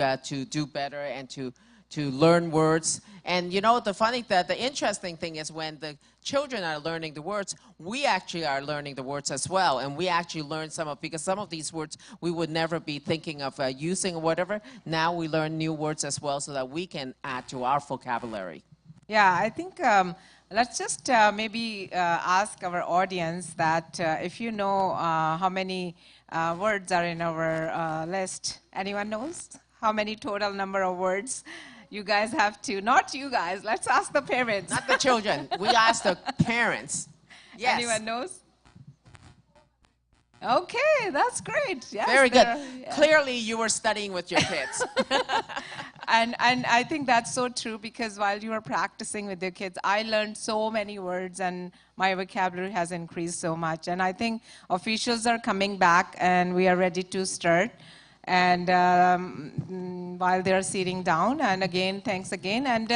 do better and to to learn words. And you know, the interesting thing is when the children are learning the words, we actually are learning the words as well. And we actually learn because some of these words we would never be thinking of using or whatever. Now we learn new words as well so that we can add to our vocabulary. Yeah, I think let's just maybe ask our audience that if you know how many words are in our list. Anyone knows how many total number of words? You guys have to, not you guys, let's ask the parents. Not the children, we ask the parents. Yes. Anyone knows? Okay, that's great. Yes, very good. Yeah. Clearly you were studying with your kids. And I think that's so true because while you were practicing with your kids, I learned so many words and my vocabulary has increased so much. And I think officials are coming back and we are ready to start. And while they're sitting down, and again, thanks again. And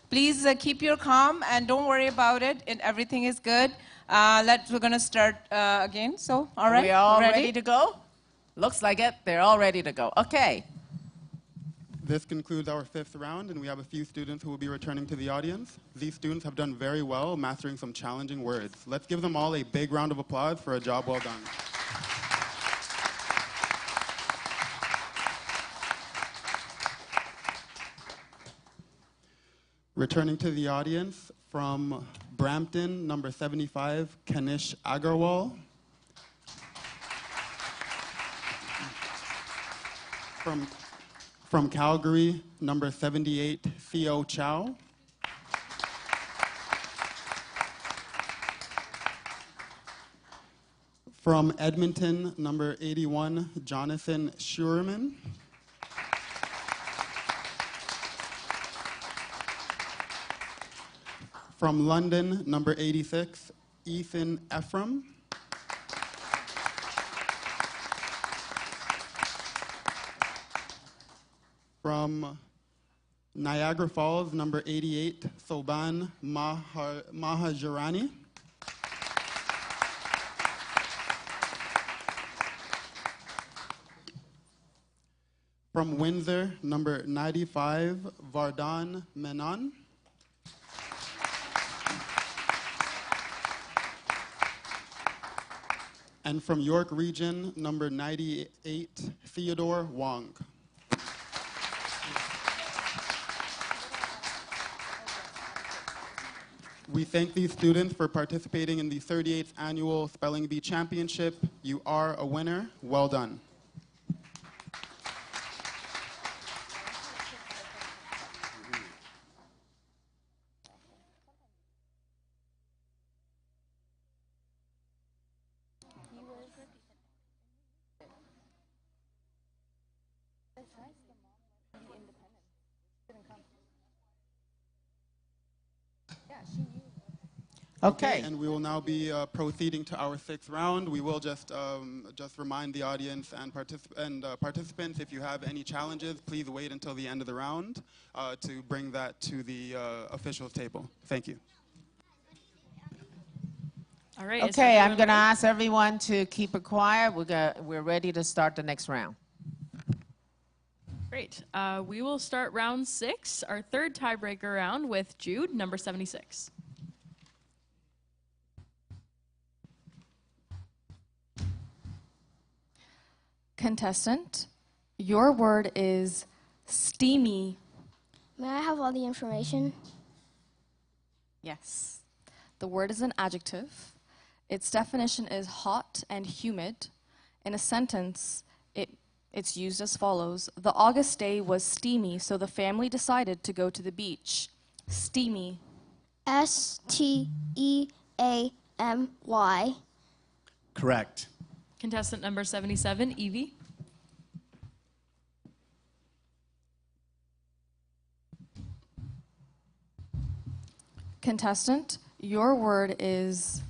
please keep your calm and don't worry about it. And everything is good. We're going to start again. So, all right. We're all ready to go? Looks like it. They're all ready to go. Okay. This concludes our 5th round, and we have a few students who will be returning to the audience. These students have done very well, mastering some challenging words. Let's give them all a big round of applause for a job well done. Returning to the audience from Brampton, number 75, Kanish Agarwal. From Calgary, number 78, Theo Chow. From Edmonton, number 81, Jonathan Schurman. From London, number 86, Ethan Ephraim. From Niagara Falls, number 88, Soban Mahajarani. From Windsor, number 95, Vardhan Menon. And from York Region, number 98, Theodore Wong. We thank these students for participating in the 38th Annual Spelling Bee Championship. You are a winner. Well done. Okay. And we will now be proceeding to our 6th round. We will just remind the audience and participants, if you have any challenges, please wait until the end of the round to bring that to the officials table. Thank you. All right. Okay, I'm going to ask everyone to keep it quiet. We're ready to start the next round. Great. We will start round 6, our 3rd tiebreaker round with Jude, number 76. Contestant, your word is steamy. May I have all the information? Yes. The word is an adjective. Its definition is hot and humid. In a sentence, it's used as follows. The August day was steamy, so the family decided to go to the beach. Steamy. S-T-E-A-M-Y. Correct. Contestant number 77, Evie. Contestant, your word is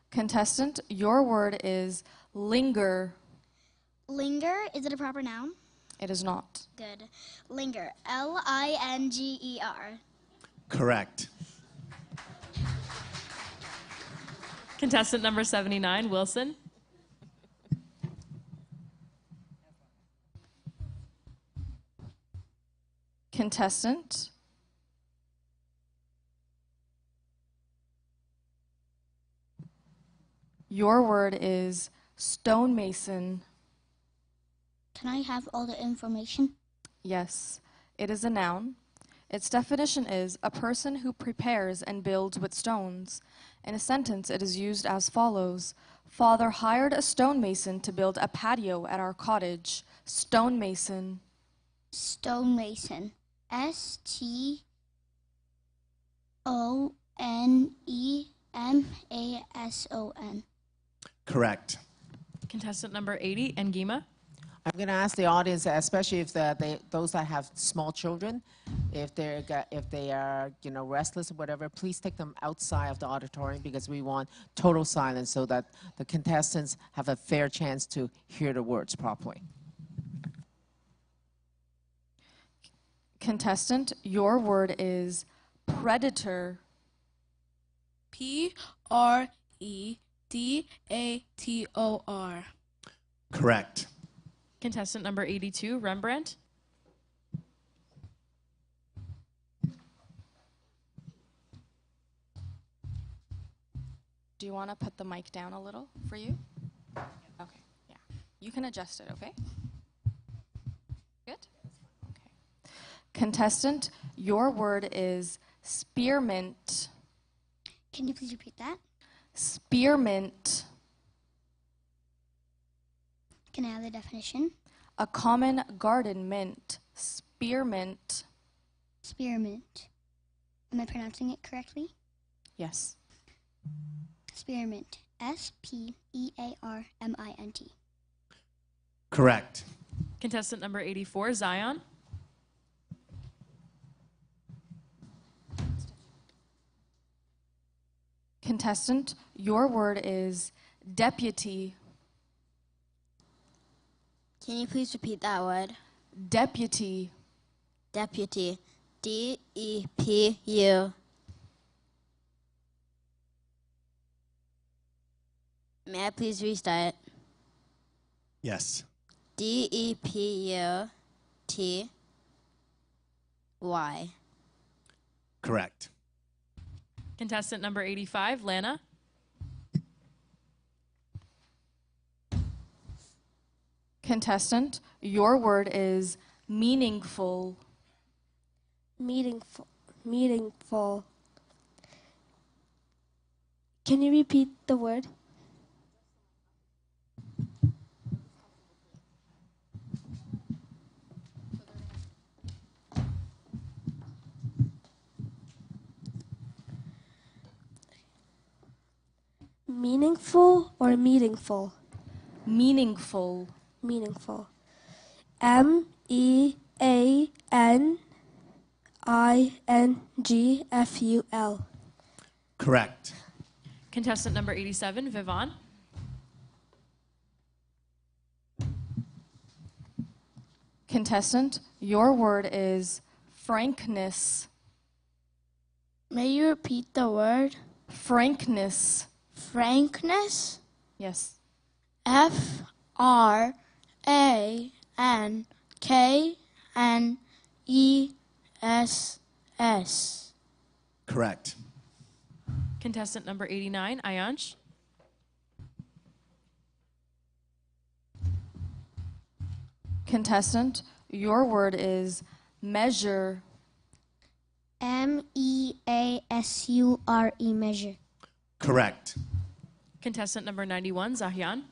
Contestant, your word is linger. Linger, is it a proper noun? It is not. Good. Linger, L-I-N-G-E-R. Correct. Contestant number 79, Wilson. Contestant. Your word is stonemason. Can I have all the information? Yes, it is a noun. Its definition is a person who prepares and builds with stones. In a sentence, it is used as follows. Father hired a stonemason to build a patio at our cottage. Stonemason. Stonemason. STONEMASON. Correct. Contestant number 80, Ngima. I'm going to ask the audience, especially if those that have small children, if they are restless or whatever, please take them outside of the auditorium because we want total silence so that the contestants have a fair chance to hear the words properly. Contestant, your word is predator. PREDATOR. Correct. Contestant number 82, Rembrandt. Do you want to put the mic down a little for you? Okay, yeah. You can adjust it, okay? Good? Okay. Contestant, your word is spearmint. Can you please repeat that? Spearmint. Can I have the definition? A common garden mint. Spearmint. Spearmint. Am I pronouncing it correctly? Yes. Spearmint. SPEARMINT. Correct. Contestant number 84, Zion. Contestant, your word is deputy. Can you please repeat that word? Deputy. Deputy. DEPU. May I please restart? Yes. DEPUTY. Correct. Contestant number 85, Lana. Contestant, your word is meaningful. Meaningful. Can you repeat the word? Meaningful or meaningful? Meaningful. Meaningful. MEANINGFUL. Correct. Contestant number 87, Vivon. Contestant, your word is frankness. May you repeat the word? Frankness. Frankness? Yes. FRANKNESS. Correct. Contestant number 89, Ayansh. Contestant, your word is measure. MEASURE. Measure. Correct. Contestant number 91, Zahyan.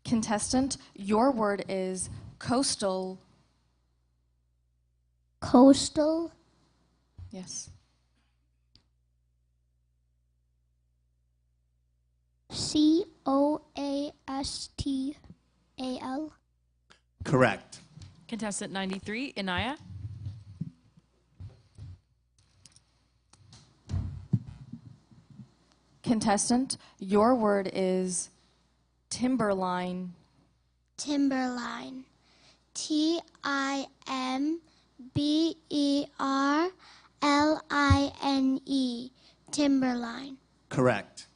Contestant, your word is coastal. Coastal. Yes. COASTAL. Correct. Contestant 93, Inaya. Contestant, your word is timberline. Timberline. TIMBERLINE. Timberline. Correct.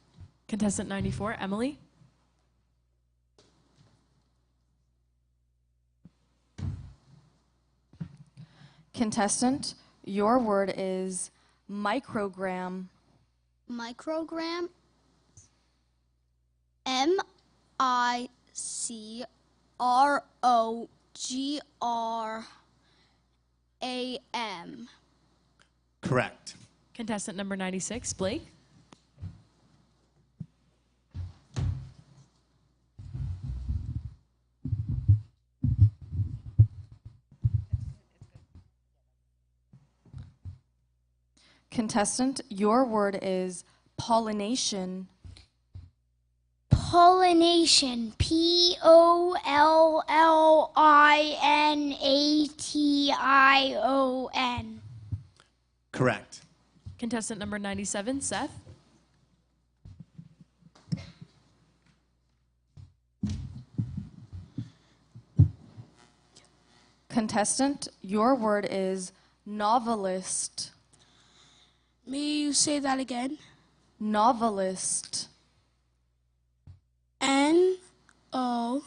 Contestant 94, Emily. Contestant, your word is microgram. Microgram. MICROGRAM. Correct. Contestant number 96, Blake. Contestant, your word is pollination. Pollination. POLLINATION. Correct. Contestant number 97, Seth. Contestant, your word is novelist. May you say that again? Novelist. NOVELIST.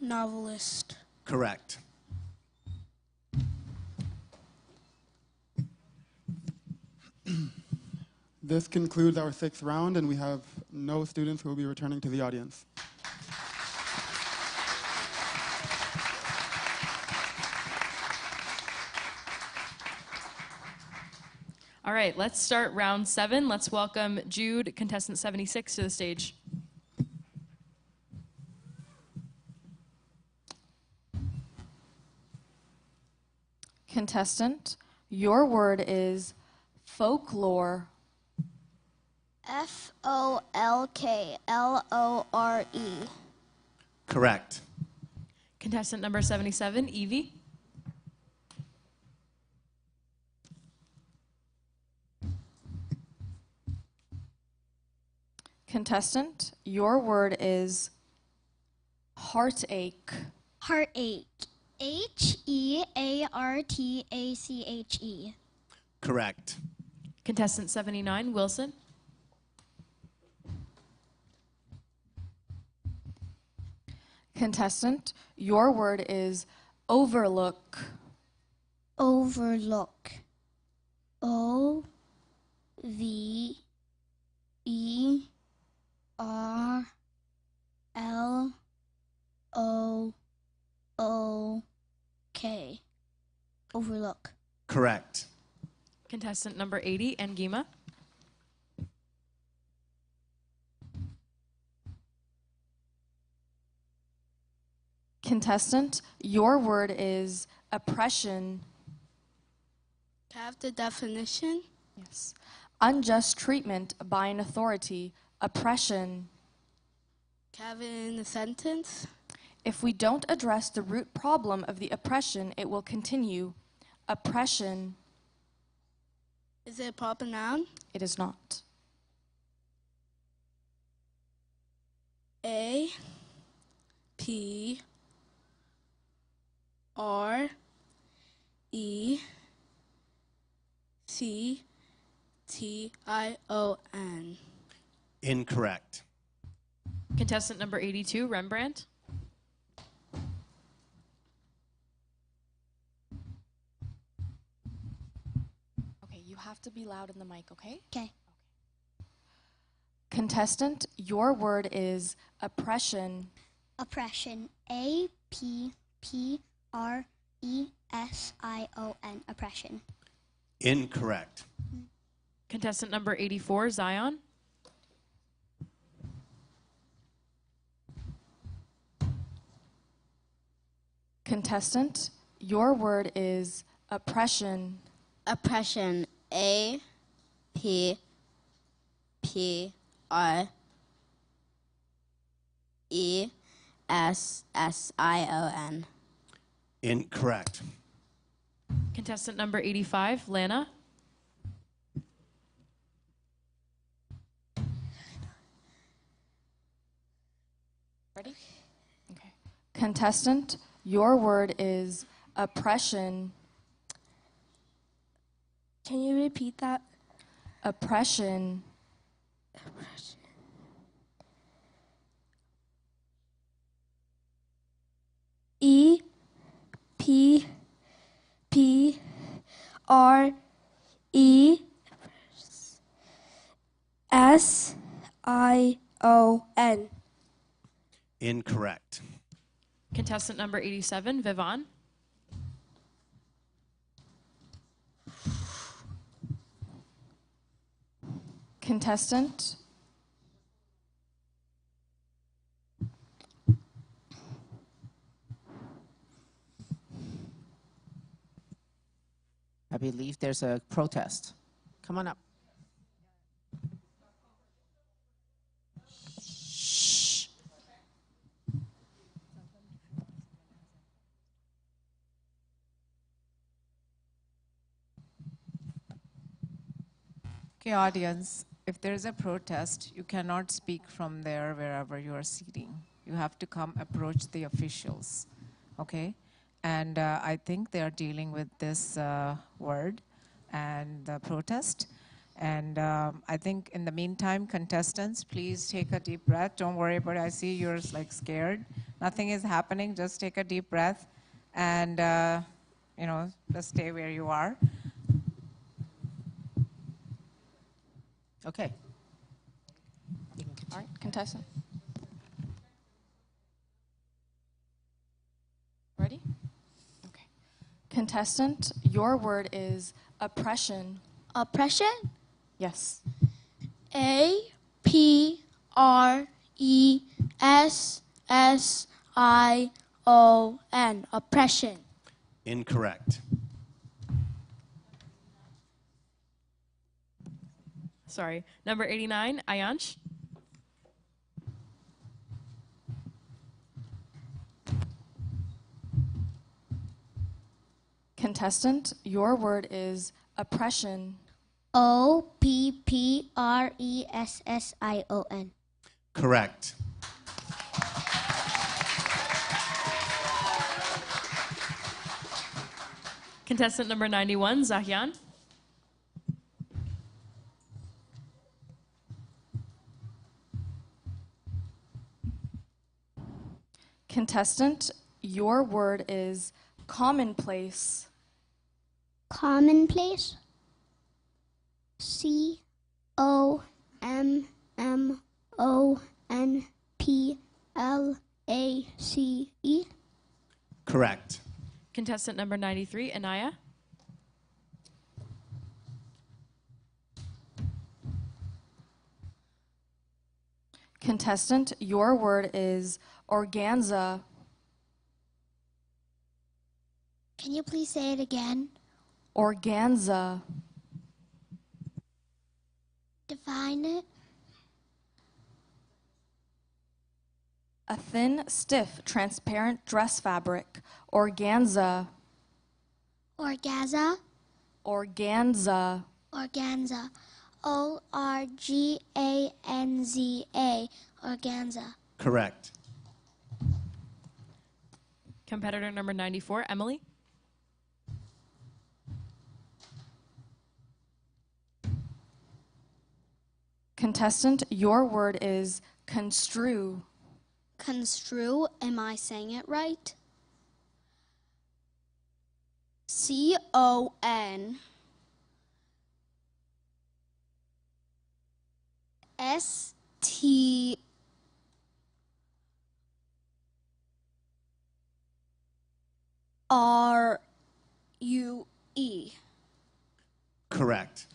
Novelist. Correct. This concludes our 6th round, and we have no students who will be returning to the audience. All right, let's start round 7. Let's welcome Jude, contestant 76, to the stage. Contestant, your word is folklore. FOLKLORE. Correct. Contestant number 77, Evie. Contestant, your word is heartache. Heartache. HEARTACHE. Correct. Contestant 79, Wilson. Contestant, your word is overlook. Overlook. OVERLOOK. Overlook. Correct. Contestant number 80, Ngima. Contestant, your word is oppression. Can I have the definition? Yes. Unjust treatment by an authority. Oppression. Can I have it in a sentence? If we don't address the root problem of the oppression, it will continue. Oppression. Is it a proper noun? It is not. A P R E C T I O N. Incorrect. Contestant number 82, Rembrandt. Okay, you have to be loud in the mic, okay? Okay. Contestant, your word is oppression. Oppression. APPRESSION. Oppression. Incorrect. Contestant number 84, Zion. Contestant, your word is oppression. Oppression. APPRESSION. Incorrect. Contestant number 85, Lana. Ready? Okay. Contestant, your word is oppression. Can you repeat that? Oppression. E P P R E S I O N. Incorrect. Contestant number 87, Vivon. Contestant. I believe there's a protest. Come on up. Shh. Okay, audience, if there's a protest, you cannot speak from there wherever you are sitting. You have to come approach the officials, okay? And I think they are dealing with this word and the protest. And I think in the meantime, contestants, please take a deep breath. Don't worry about it. I see you're like scared. Nothing is happening. Just take a deep breath and, you know, just stay where you are. Okay. All right, contestant. Ready? Okay. Contestant, your word is oppression. Oppression? Yes. A P R E S S I O N. Oppression. Incorrect. Sorry. Number 89, Ayansh. Contestant, your word is oppression. O P P R E S S I O N. Correct. Contestant number 91, Zahyan. Contestant, your word is commonplace. Commonplace. COMMONPLACE. Correct. Contestant number 93, Anaya. Contestant, your word is organza. Can you please say it again? Organza. Define it. A thin, stiff, transparent dress fabric. Organza. Orgaza. Organza. Organza. ORGANZA. Organza. Correct. Competitor number 94, Emily. Contestant, your word is construe. Construe. Am I saying it right? CON STRUE. Correct.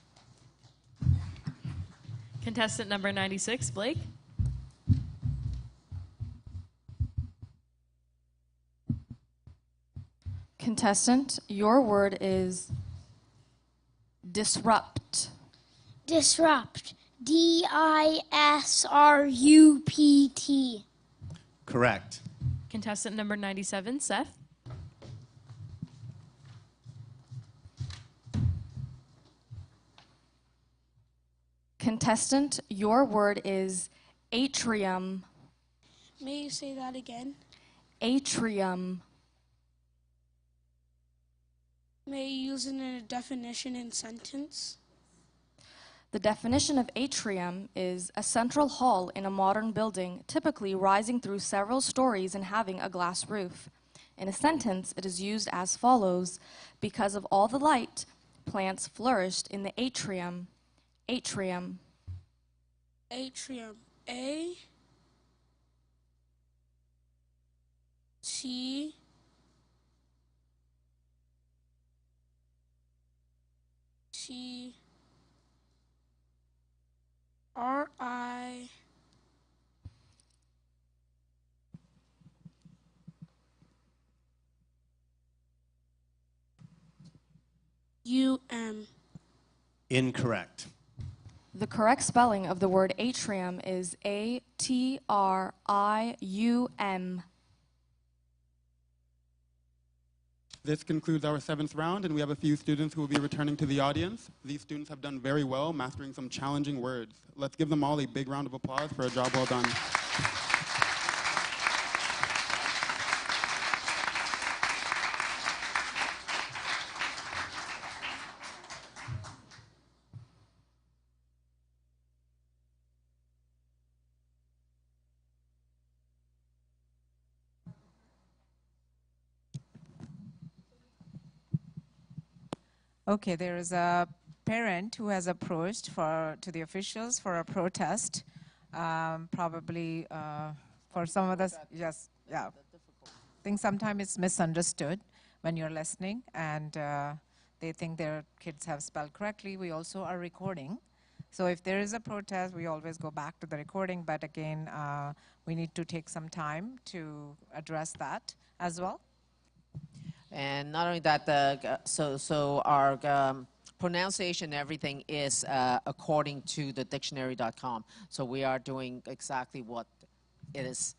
Contestant number 96, Blake. Contestant, your word is disrupt. Disrupt. DISRUPT. Correct. Contestant number 97, Seth. Contestant, your word is atrium. May you say that again? Atrium. May you use it in a definition and sentence? The definition of atrium is a central hall in a modern building, typically rising through several stories and having a glass roof. In a sentence, it is used as follows: because of all the light, plants flourished in the atrium. Atrium. Atrium. A T T R I U M. Incorrect. The correct spelling of the word atrium is A-T-R-I-U-M. This concludes our 7th round, and we have a few students who will be returning to the audience. These students have done very well, mastering some challenging words. Let's give them all a big round of applause for a job well done. Okay, there is a parent who has approached to the officials for a protest, probably for some of the, yes, yeah. I think sometimes it's misunderstood when you're listening, and they think their kids have spelled correctly. We also are recording. So if there is a protest, we always go back to the recording, but again, we need to take some time to address that as well. And not only that, so our pronunciation, everything is according to the dictionary.com. So we are doing exactly what it is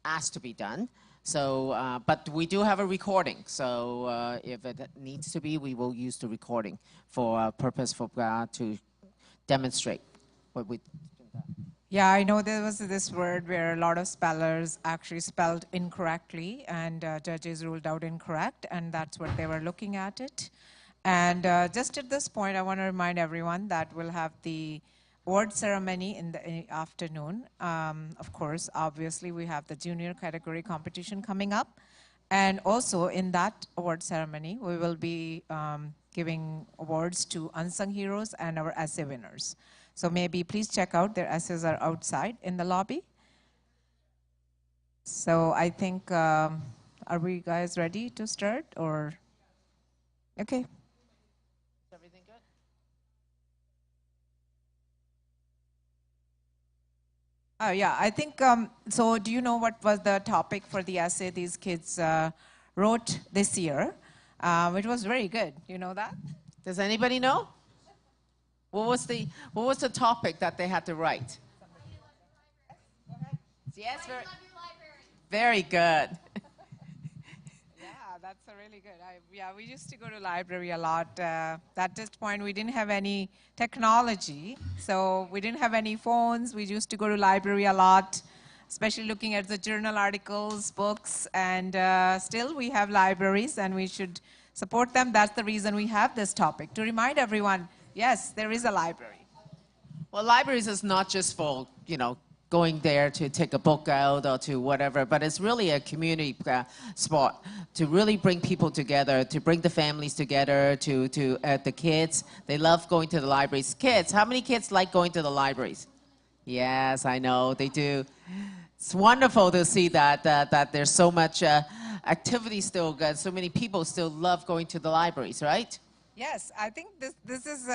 asked to be done. So, but we do have a recording. So if it needs to be, we will use the recording for purpose for to demonstrate what we. Yeah, I know there was this word where a lot of spellers actually spelled incorrectly, and judges ruled out incorrect, and that's what they were looking at it. And just at this point, I want to remind everyone that we'll have the award ceremony in the afternoon. Of course, obviously, we have the junior category competition coming up. And also, in that award ceremony, we will be giving awards to unsung heroes and our essay winners. So maybe please check out, their essays are outside in the lobby. So I think, are we guys ready to start, or? Okay. Is everything good? Oh yeah, I think, so do you know what was the topic for the essay these kids wrote this year? It was very good, you know that? Does anybody know? What was the topic that they had to write? Yes, very good. Yeah, that's really good. Yeah, we used to go to library a lot. At this point, we didn't have any technology, so we didn't have any phones. We used to go to library a lot, especially looking at the journal articles, books, and still we have libraries, and we should support them. That's the reason we have this topic, to remind everyone, yes, there is a library. Well, libraries is not just for, going there to take a book out or to whatever, but it's really a community spot to really bring people together, to bring the families together, to the kids. They love going to the libraries. Kids, how many kids like going to the libraries? Yes, I know, they do. It's wonderful to see that there's so much activity still good, so many people still love going to the libraries, right? Yes, I think this is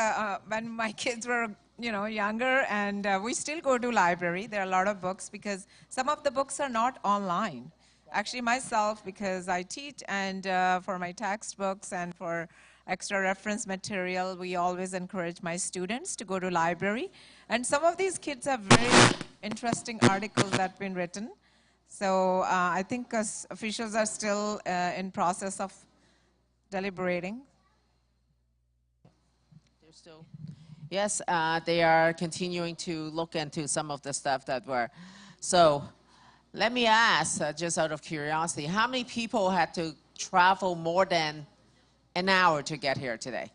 when my kids were younger, and we still go to library. There are a lot of books because some of the books are not online. Actually, myself, because I teach, and for my textbooks and for extra reference material, we always encourage my students to go to library. And some of these kids have very interesting articles that have been written. So I think officials are still in process of deliberating. They're still. Yes, they are continuing to look into some of the stuff that were. So let me ask, just out of curiosity, how many people had to travel more than an hour to get here today.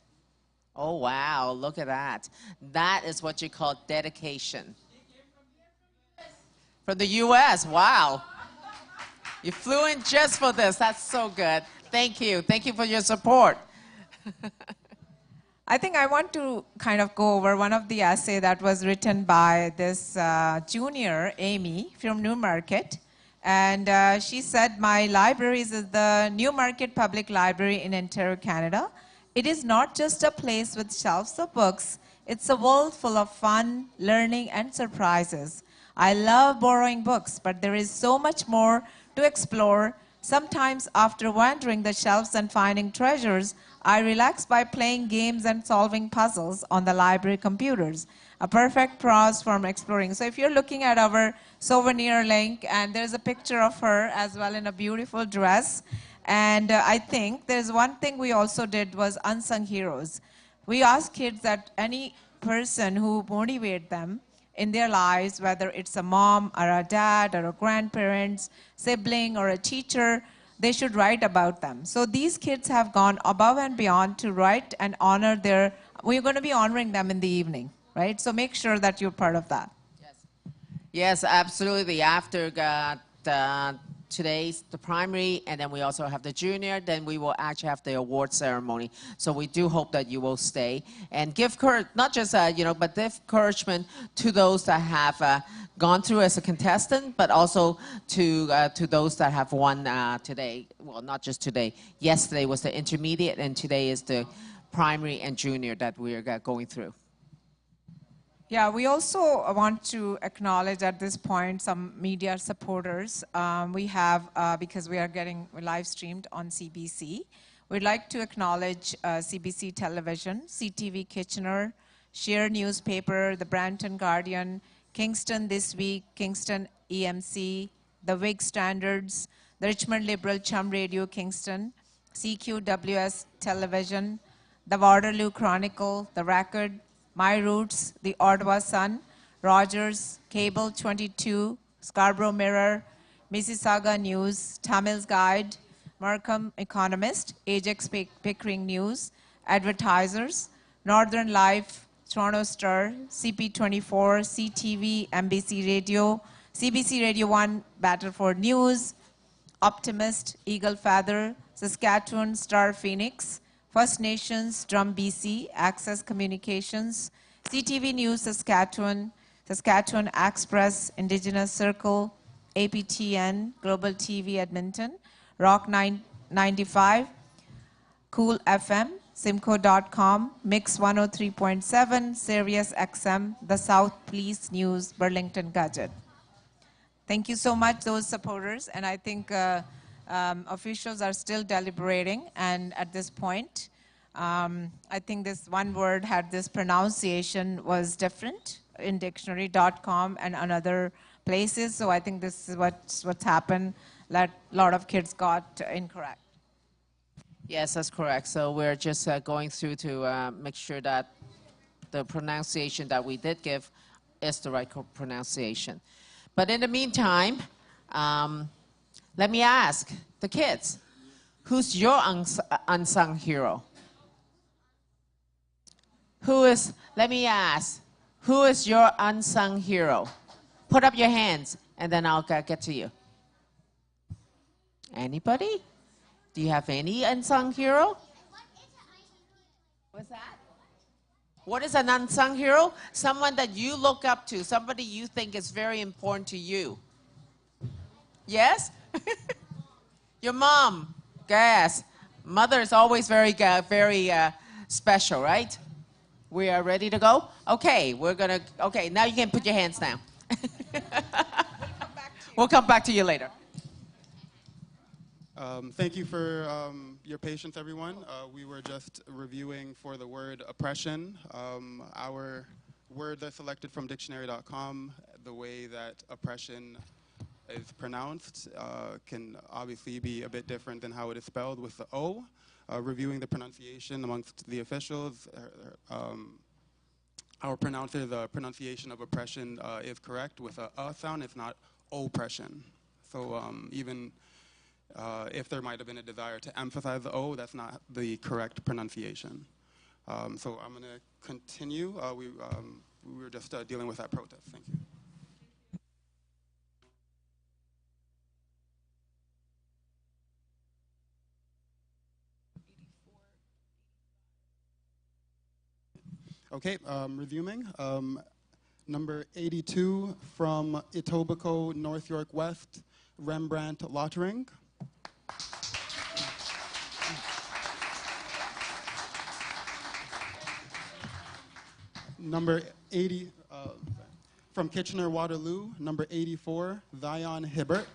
Oh, wow, look at that. That is what you call dedication. From the U.S., wow. You flew in just for this. That's so good. Thank you. Thank you for your support. I think I want to kind of go over one of the essay that was written by this junior, Amy, from Newmarket. And she said, my library is the Newmarket Public Library in Ontario, Canada. It is not just a place with shelves of books. It's a world full of fun, learning, and surprises. I love borrowing books, but there is so much more to explore. Sometimes after wandering the shelves and finding treasures, I relax by playing games and solving puzzles on the library computers. A perfect pause from exploring. So if you're looking at our souvenir link, and there's a picture of her as well in a beautiful dress. And I think there's one thing we also did was unsung heroes. We asked kids that any person who motivated them in their lives, whether it's a mom or a dad or a grandparents, sibling or a teacher, they should write about them. So these kids have gone above and beyond to write and honor their, we're going to be honoring them in the evening, right? So make sure that you're part of that. Yes, absolutely. After today's the primary, and then we also have the junior, then we will actually have the award ceremony. So we do hope that you will stay and give courage, not just but give encouragement to those that have gone through as a contestant, but also to those that have won today. Well, not just today. Yesterday was the intermediate, and today is the primary and junior that we are going through. Yeah, we also want to acknowledge at this point some media supporters. We have, because we are getting live streamed on CBC, we'd like to acknowledge CBC Television, CTV Kitchener, Share Newspaper, the Brampton Guardian, Kingston This Week, Kingston EMC, the Whig Standards, the Richmond Liberal Chum Radio Kingston, CQWS Television, the Waterloo Chronicle, the Record, My Roots, the Ottawa Sun, Rogers, Cable 22, Scarborough Mirror, Mississauga News, Tamil's Guide, Markham Economist, Ajax Pickering News, Advertisers, Northern Life, Toronto Star, CP24, CTV, MBC Radio, CBC Radio 1, Battleford News, Optimist, Eagle Feather, Saskatchewan Star Phoenix, First Nations, Drum BC, Access Communications, CTV News Saskatchewan, Saskatchewan Express, Indigenous Circle, APTN, Global TV Edmonton, Rock 95, Cool FM, Simco.com, Mix 103.7, Sirius XM, The South Police News, Burlington Gadget. Thank you so much, those supporters, and I think officials are still deliberating, and at this point, I think this one word had this pronunciation was different in dictionary.com and on other places, so I think this is what's happened, that a lot of kids got incorrect. Yes, that's correct. So we're just going through to make sure that the pronunciation that we did give is the right pronunciation. But in the meantime, let me ask the kids, who's your unsung hero? Let me ask, who is your unsung hero? Put up your hands, and then I'll get to you. Anybody? Do you have any unsung hero? What's that? What is an unsung hero? Someone that you look up to, somebody you think is very important to you. Yes? Your mom. Yes. Mother is always very special, right? We are ready to go? Okay, okay, now you can put your hands down. We'll come back to you later. Thank you for your patience, everyone. We were just reviewing for the word oppression. Our word that's selected from dictionary.com, the way that oppression is pronounced can obviously be a bit different than how it is spelled with the O. Reviewing the pronunciation amongst the officials, our pronouncer, the pronunciation of oppression is correct with a sound. It's not oppression. So even If there might have been a desire to emphasize the O, that's not the correct pronunciation. So I'm going to continue. We were just dealing with that protest. Thank you. Okay, resuming. Number 82 from Etobicoke, North York West, Rembrandt Lottering. Number 80, from Kitchener Waterloo, number 84, Zion Hibbert.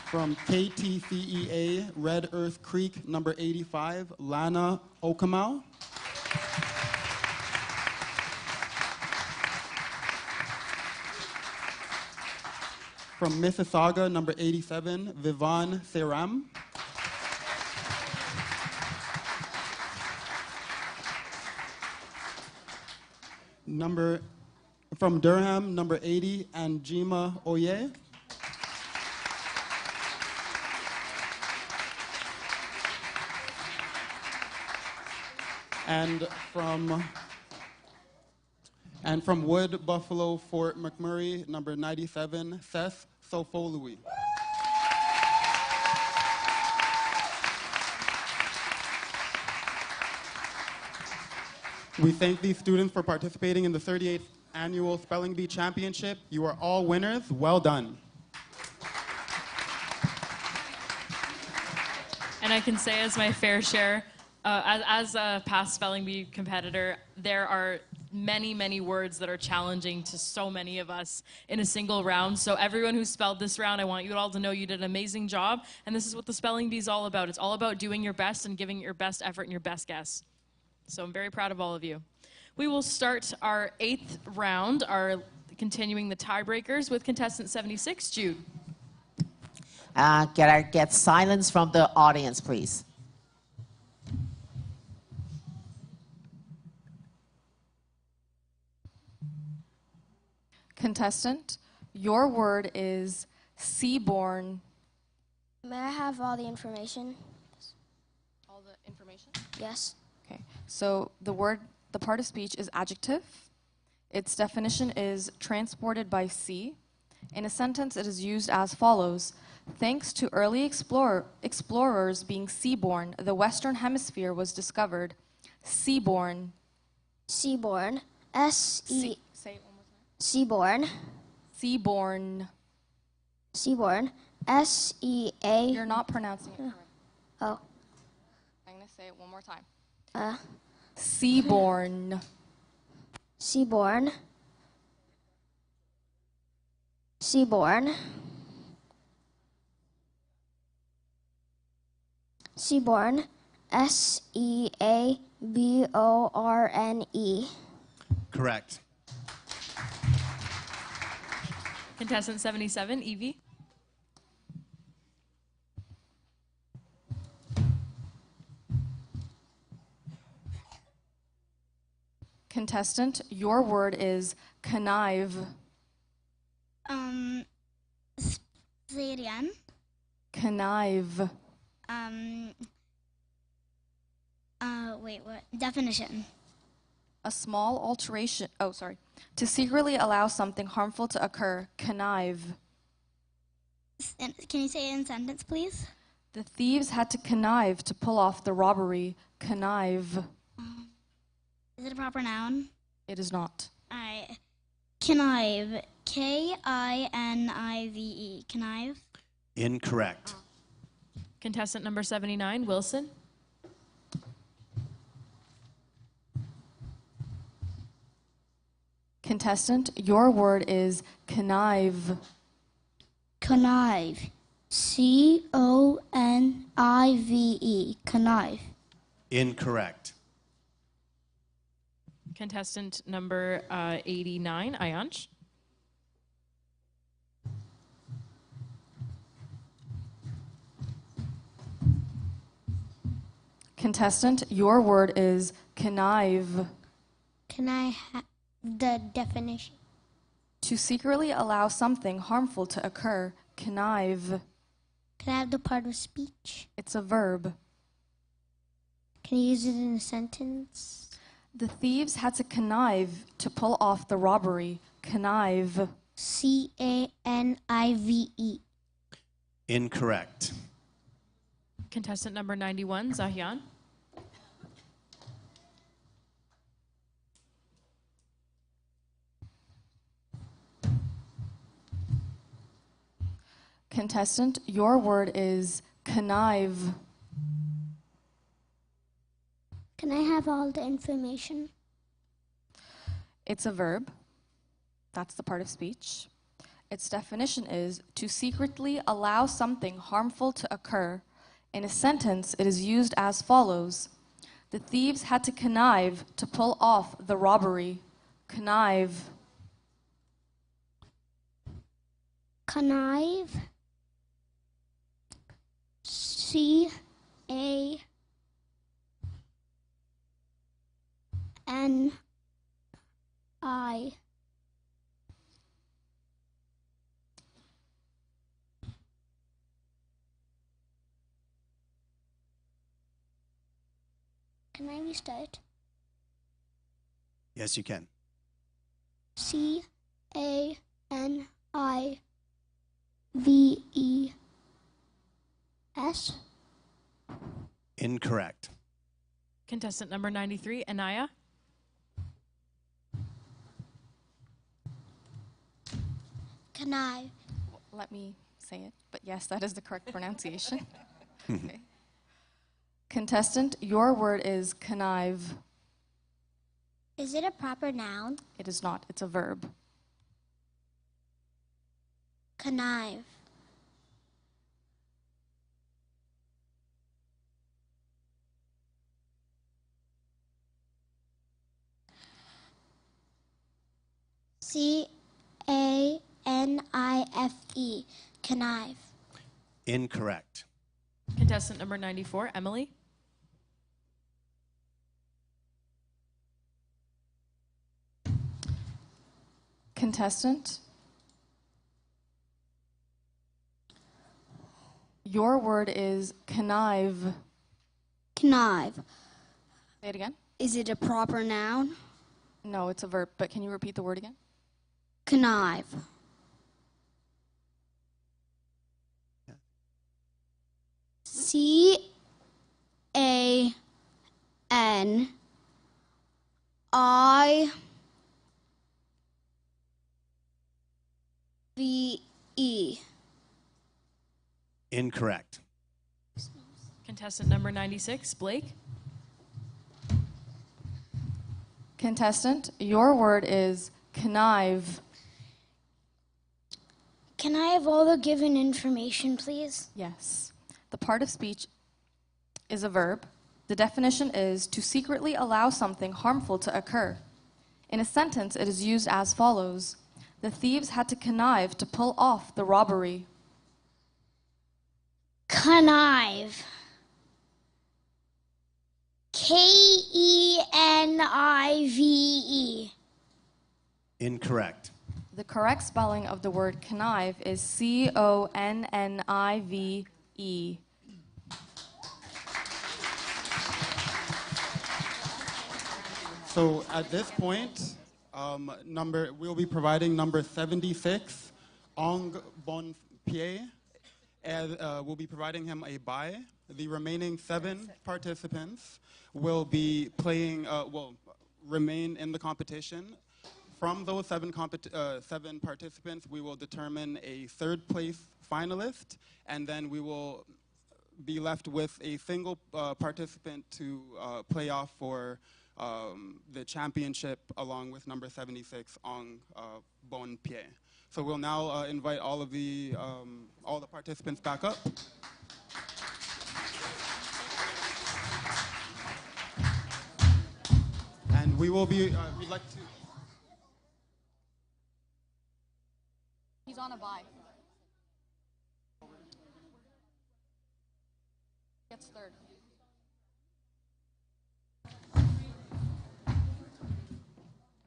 From KTCEA, Red Earth Creek, number 85, Lana Okamau. From Mississauga, number 87, Vivan Seram. From Durham, number 80, Anjima Oye. And from Wood, Buffalo, Fort McMurray, number 97, Seth Sofolui. We thank these students for participating in the 38th Annual Spelling Bee Championship. You are all winners. Well done. And I can say as my fair share, as a past spelling bee competitor, there are many, many words that are challenging to so many of us in a single round. So everyone who spelled this round, I want you all to know you did an amazing job. And this is what the spelling bee is all about. It's all about doing your best and giving your best effort and your best guess. So I'm very proud of all of you. We will start our 8th round, continuing the tiebreakers with contestant 76, Jude. Get silence from the audience, please. Contestant, your word is seaborn. May I have all the information? All the information? Yes. Okay, so the part of speech is adjective. Its definition is transported by sea. In a sentence, it is used as follows. Thanks to early explorers being seaborne, the Western Hemisphere was discovered. Seaborne. Seaborne. S-E... Say it one more time. Seaborne. Seaborne. Seaborne. S-E-A... You're not pronouncing it correct. Oh. I'm going to say it one more time. Seaborne. Seaborne. Seaborne. Seaborne. S-E-A-B-O-R-N-E. Correct. Contestant 77, Evie. Contestant, your word is connive. Say it again. Connive. Wait, what? Definition. A small alteration, to secretly allow something harmful to occur. Connive. Can you say it in sentence, please? The thieves had to connive to pull off the robbery. Connive. Is it a proper noun? It is not. Connive. K-I-N-I-V-E. Connive. Incorrect. Contestant number 79, Wilson. Contestant, your word is connive. Connive. C-O-N-I-V-E. Connive. Incorrect. Contestant number 89, Ayanch. Contestant, your word is connive. The definition. To secretly allow something harmful to occur. Connive. Can I have the part of speech? It's a verb. Can you use it in a sentence? The thieves had to connive to pull off the robbery. Connive. Canive. Incorrect. Contestant number 91, Zahyan. Contestant, your word is connive. Can I have all the information? It's a verb. That's the part of speech. Its definition is to secretly allow something harmful to occur. In a sentence, it is used as follows. The thieves had to connive to pull off the robbery. Connive. Connive. C-A-N-I-V-E. Can I restart? Yes, you can. C-A-N-I-V-E-S. Incorrect. Contestant number 93, Anaya. Connive. Let me say it, but yes, that is the correct pronunciation. Okay. Contestant, your word is connive. Is it a proper noun? It is not, it's a verb. Connive. C-A-N-I-F-E. Connive. Incorrect. Contestant number 94, Emily. Contestant, your word is connive. Connive. Say it again. Is it a proper noun? No, it's a verb, but can you repeat the word again? Connive. C-A-N-I-V-E. Incorrect. Contestant number 96, Blake. Contestant, your word is connive. Can I have all the given information, please? Yes. The part of speech is a verb. The definition is to secretly allow something harmful to occur. In a sentence, it is used as follows. The thieves had to connive to pull off the robbery. Connive. K-E-N-I-V-E. Incorrect. The correct spelling of the word connive is C-O-N-N-I-V-E. So at this point, we'll be providing number 76, Ong Bon Pie, and we'll be providing him a bye. The remaining 7 participants will be playing, remain in the competition. From those 7 participants, we will determine a 3rd place finalist, and then we will be left with a single participant to play off for the championship along with number 76, Ong Bon Pie. So we'll now invite all the participants back up. And we will be, we'd like to... He's on a bye. Gets 3rd.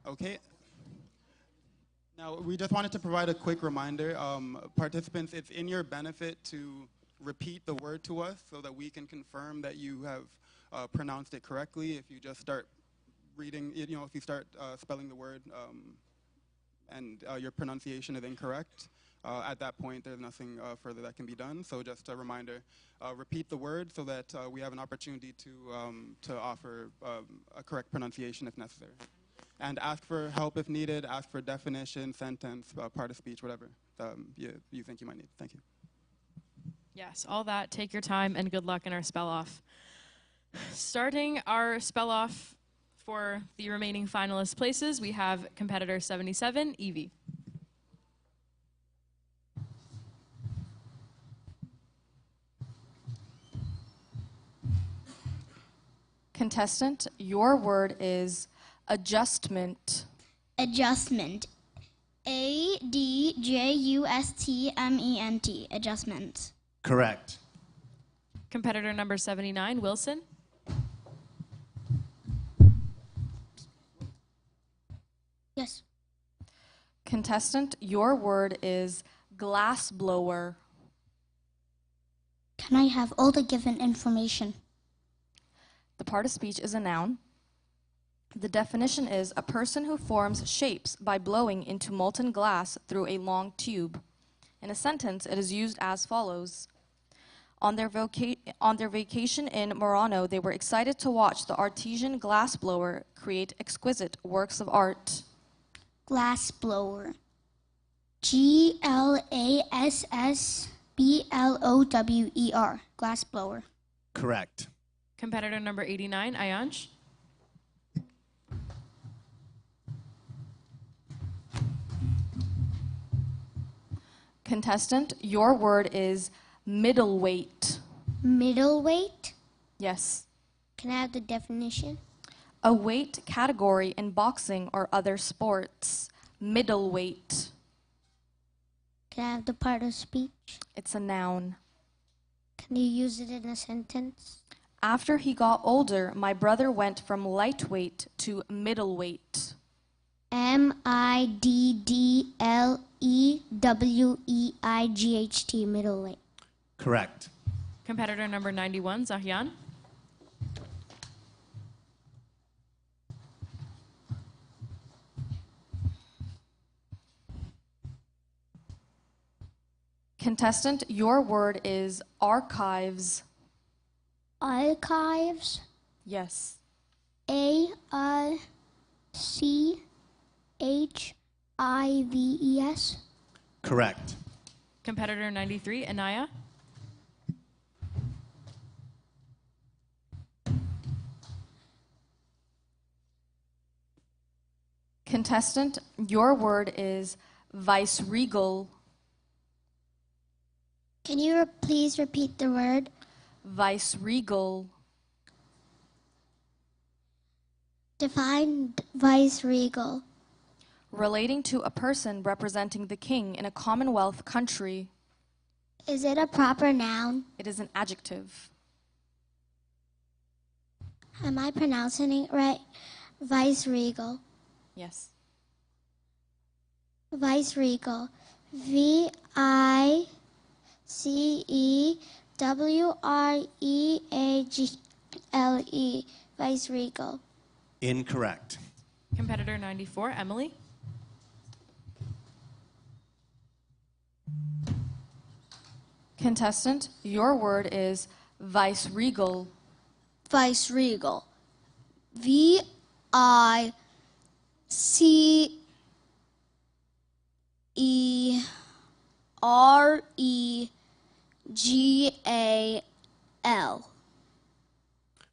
Okay, Now, we just wanted to provide a quick reminder. Participants, it's in your benefit to repeat the word to us so that we can confirm that you have pronounced it correctly. If you just start reading, if you start spelling the word and your pronunciation is incorrect, at that point there's nothing further that can be done. So just a reminder, repeat the word so that we have an opportunity to offer a correct pronunciation if necessary. And ask for help if needed, ask for definition, sentence, part of speech, whatever you think you might need. Thank you. Yes, all that. Take your time and good luck in our spell off. Starting our spell off for the remaining finalist places, we have competitor 77, Evie. Contestant, your word is adjustment. Adjustment. ADJUSTMENT. Adjustment. Correct. Competitor number 79, Wilson. Yes. Contestant, your word is glass blower. Can I have all the given information? The part of speech is a noun. The definition is a person who forms shapes by blowing into molten glass through a long tube. In a sentence, it is used as follows. On their vacation in Murano, they were excited to watch the artesian glass blower create exquisite works of art. Glass blower. GLASSBLOWER. Glass blower. Correct. Competitor number 89, Ayansh. Contestant, your word is middleweight. Middleweight. Yes. Can I have the definition? A weight category in boxing or other sports. Middleweight. Can I have the part of speech? It's a noun. Can you use it in a sentence? After he got older, my brother went from lightweight to middleweight. MIDDLEWEIGHT. Middleweight. Correct. Competitor number 91, Zahyan. Contestant, your word is archives. Archives. Yes. ARCHIVES. Correct. Competitor 93, Anaya. Contestant, your word is viceregal. Can you please repeat the word? Viceregal. Define viceregal. Relating to a person representing the king in a Commonwealth country. Is it a proper noun? It is an adjective. Am I pronouncing it right? Viceregal. Yes. Viceregal. VICEWREAGLE. Viceregal. Incorrect. Competitor 94, Emily. Contestant, your word is viceregal. Viceregal. VICEREGAL.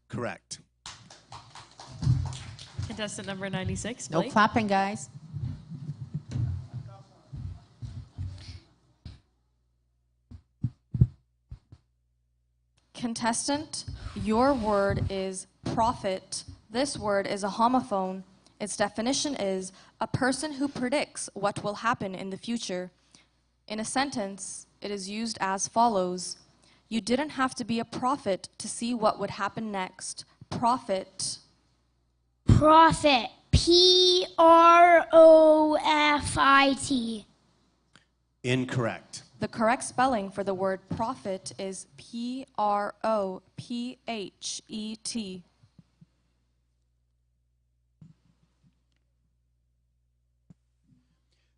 Correct. Contestant number 96, No Blake. clapping, guys. Contestant, your word is prophet. This word is a homophone. Its definition is a person who predicts what will happen in the future. In a sentence, it is used as follows. You didn't have to be a prophet to see what would happen next. Prophet. Profit. PROFIT. I-T. Incorrect. The correct spelling for the word prophet is P-R-O-P-H-E-T.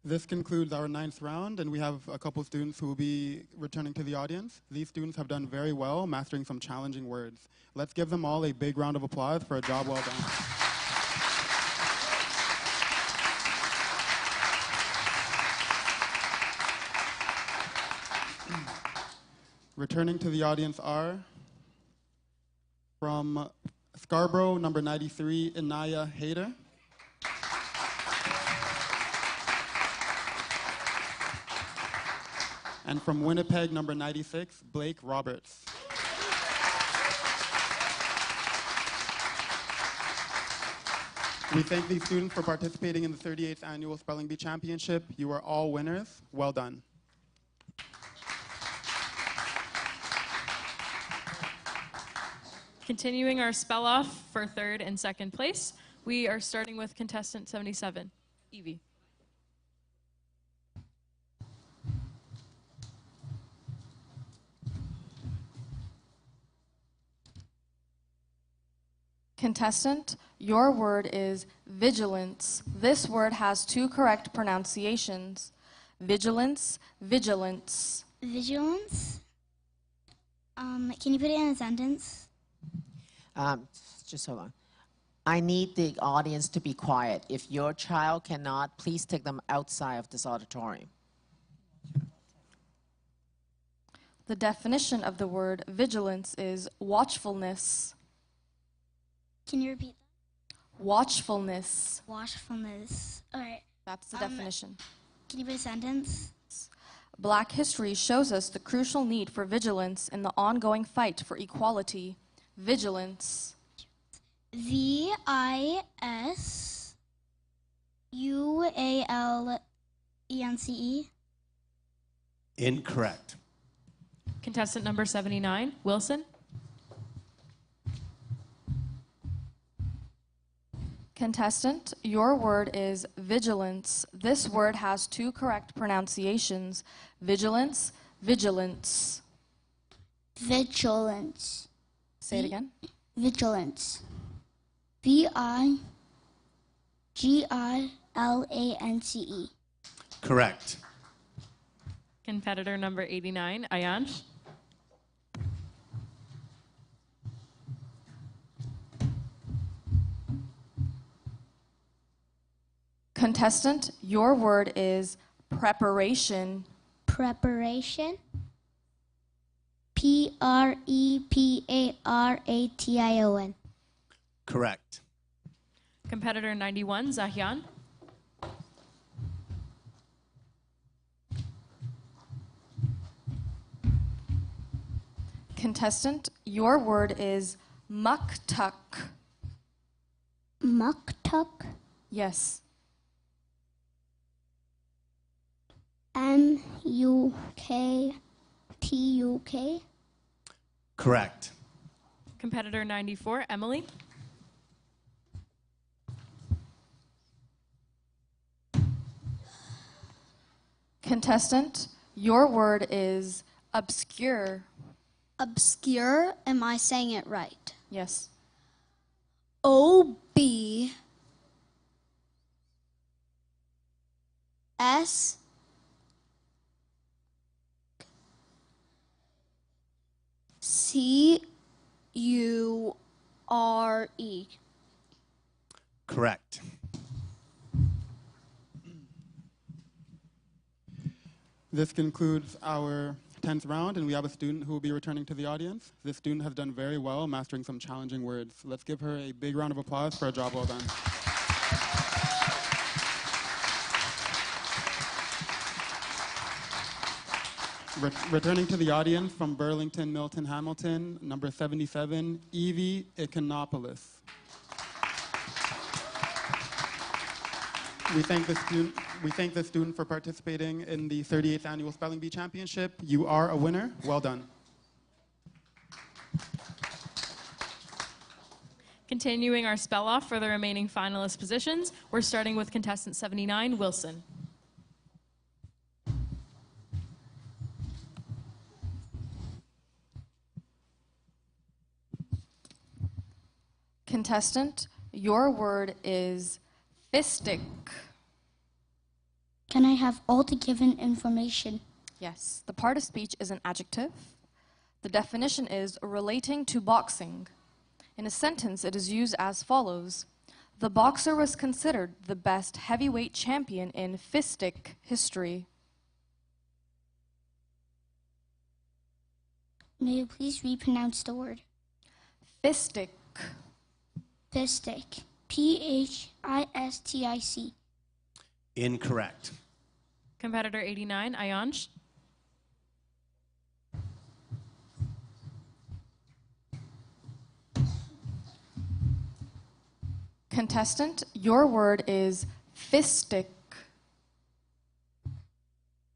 This concludes our 9th round, and we have a couple students who will be returning to the audience. These students have done very well, mastering some challenging words. Let's give them all a big round of applause for a job well done. Returning to the audience are from Scarborough, number 93, Inaya Hayder. And from Winnipeg, number 96, Blake Roberts. We thank these students for participating in the 38th Annual Spelling Bee Championship. You are all winners. Well done. Continuing our spell off for 3rd and 2nd place, we are starting with contestant 77, Evie. Contestant, your word is vigilance. This word has 2 correct pronunciations. Vigilance, vigilance. Vigilance. Can you put it in a sentence? Just hold on. I need the audience to be quiet. If your child cannot, please take them outside of this auditorium. The definition of the word vigilance is watchfulness. Can you repeat that? Watchfulness. Watchfulness. All right. That's the definition. Can you put a sentence? Black history shows us the crucial need for vigilance in the ongoing fight for equality. Vigilance. V-I-S-U-A-L-E-N-C-E. Incorrect. Contestant number 79, Wilson. Contestant, your word is vigilance. This word has 2 correct pronunciations. Vigilance, vigilance. Vigilance. Say it again. Vigilance. V-I-G-I-L-A-N-C-E. Correct. Competitor number 89, Ayansh. Contestant, your word is preparation. Preparation. P-R-E-P-A-R-A-T-I-O-N. Correct. Competitor 91, Zahyan. Contestant, your word is muktuk. Muktuk. Yes. M-U-K-T-U-K. Correct. Competitor 94, Emily. Contestant, your word is obscure. Obscure. Am I saying it right? Yes. O-B S C-U-R-E. Correct. This concludes our 10th round, and we have a student who will be returning to the audience. This student has done very well, mastering some challenging words. Let's give her a big round of applause for a job well done. Returning to the audience from Burlington, Milton, Hamilton, number 77, Evie Ikonopoulos. We thank the student for participating in the 38th Annual Spelling Bee Championship. You are a winner. Well done. Continuing our spell off for the remaining finalist positions, we're starting with contestant 79, Wilson. Contestant, your word is fistic. Can I have all the given information? Yes, the part of speech is an adjective. The definition is relating to boxing. In a sentence, it is used as follows. The boxer was considered the best heavyweight champion in fistic history. May you please repronounce the word? Fistic. Fistic. P-H-I-S-T-I-C. Incorrect. Competitor 89, Ayansh. Contestant, your word is fistic.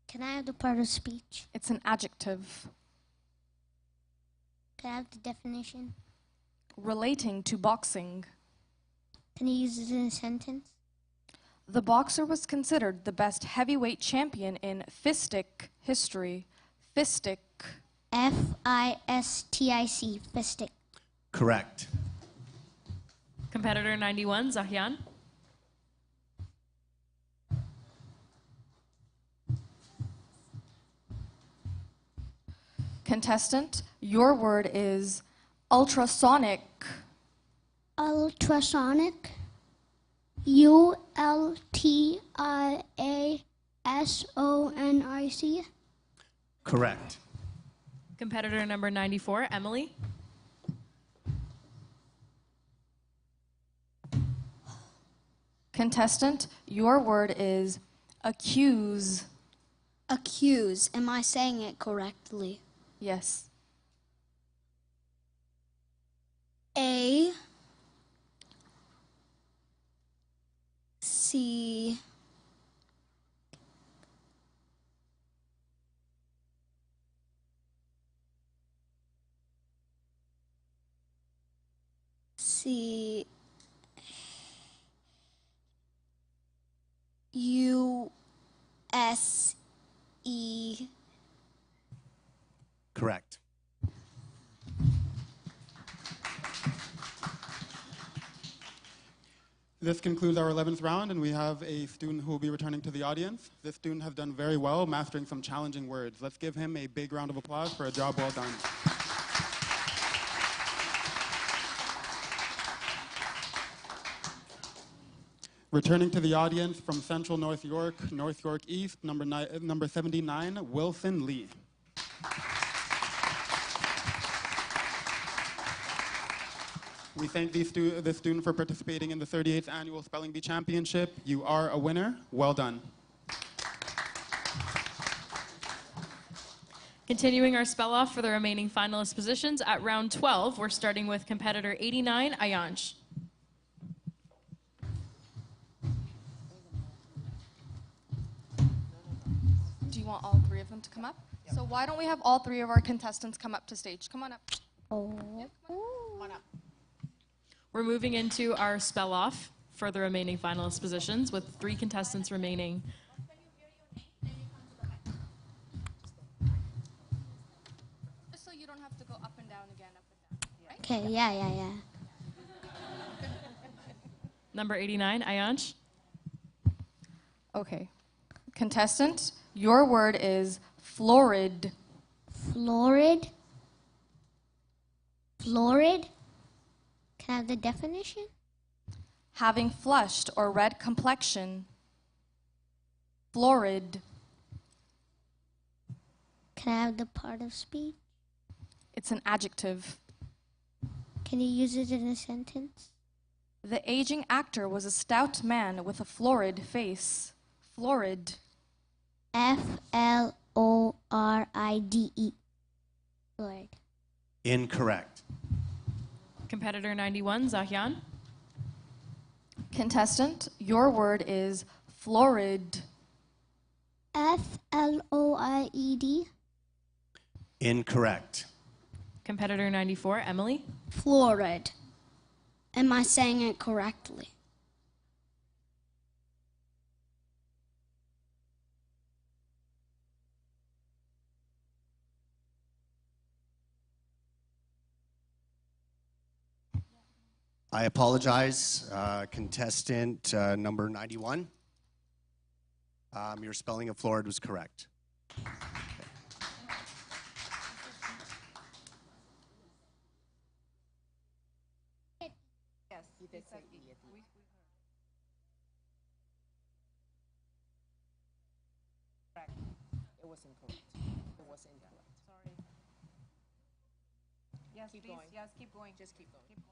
Can I have the part of speech? It's an adjective. Can I have the definition? Relating to boxing. Can you use it in a sentence? The boxer was considered the best heavyweight champion in fistic history. Fistic. F-I-S-T-I-C. Fistic. Correct. Competitor 91, Zahyan. Contestant, your word is ultrasonic. Ultrasonic. U-L-T-I-A-S-O-N-I-C. Correct. Competitor number 94, Emily. Contestant, your word is accuse. Accuse. Am I saying it correctly? Yes. A C C U S E. Correct. This concludes our 11th round, and we have a student who will be returning to the audience. This student has done very well, mastering some challenging words. Let's give him a big round of applause for a job well done. Returning to the audience from Central North York East, number 79, Wilson Lee. We thank the student for participating in the 38th Annual Spelling Bee Championship. You are a winner. Well done. Continuing our spell off for the remaining finalist positions at round 12, we're starting with competitor 89, Ayansh. Do you want all three of them to come up? So why don't we have all three of our contestants come up to stage? Come on up. Oh. Come on up. We're moving into our spell off for the remaining finalist positions with 3 contestants remaining. Just so you don't have to go up and down again, right? Okay, yeah. Number 89, Ayansh. Okay. Contestant, your word is florid. Florid. Florid. Can I have the definition? Having flushed or red complexion. Florid. Can I have the part of speech? It's an adjective. Can you use it in a sentence? The aging actor was a stout man with a florid face. Florid. F-L-O-R-I-D-E. Florid. Incorrect. Competitor 91, Zahyan. Contestant, your word is florid. F-L-O-I-E-D. Incorrect. Competitor 94, Emily. Florid. Am I saying it correctly? I apologize, contestant number 91. Your spelling of florid was correct. Yes, he did say idiot. Correct. It was incorrect. It was incorrect. Sorry. Yes, keep please. Going. Yes, keep going. Just keep going. Keep going.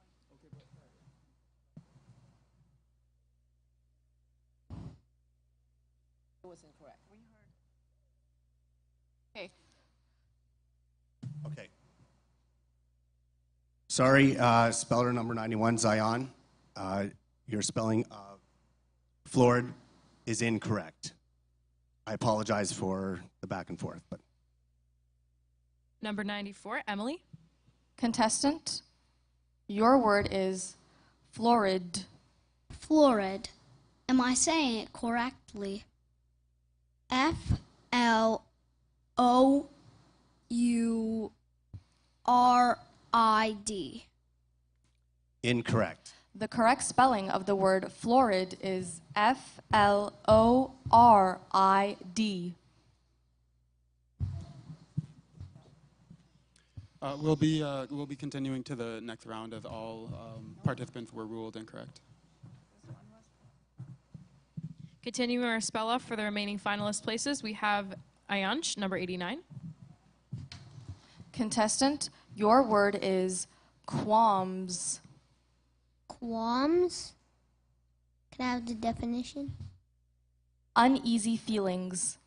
It was incorrect. We heard. Okay. Sorry, speller number 91, Zion. Your spelling of florid is incorrect. I apologize for the back and forth, but. Number 94, Emily. Contestant, your word is florid. Florid. Am I saying it correctly? Florid. Incorrect. The correct spelling of the word florid is Florid. We'll be continuing to the next round as all participants were ruled incorrect. Continuing our spell off for the remaining finalist places, we have Ayansh, number 89. Contestant, your word is qualms. Qualms? Can I have the definition? Uneasy feelings.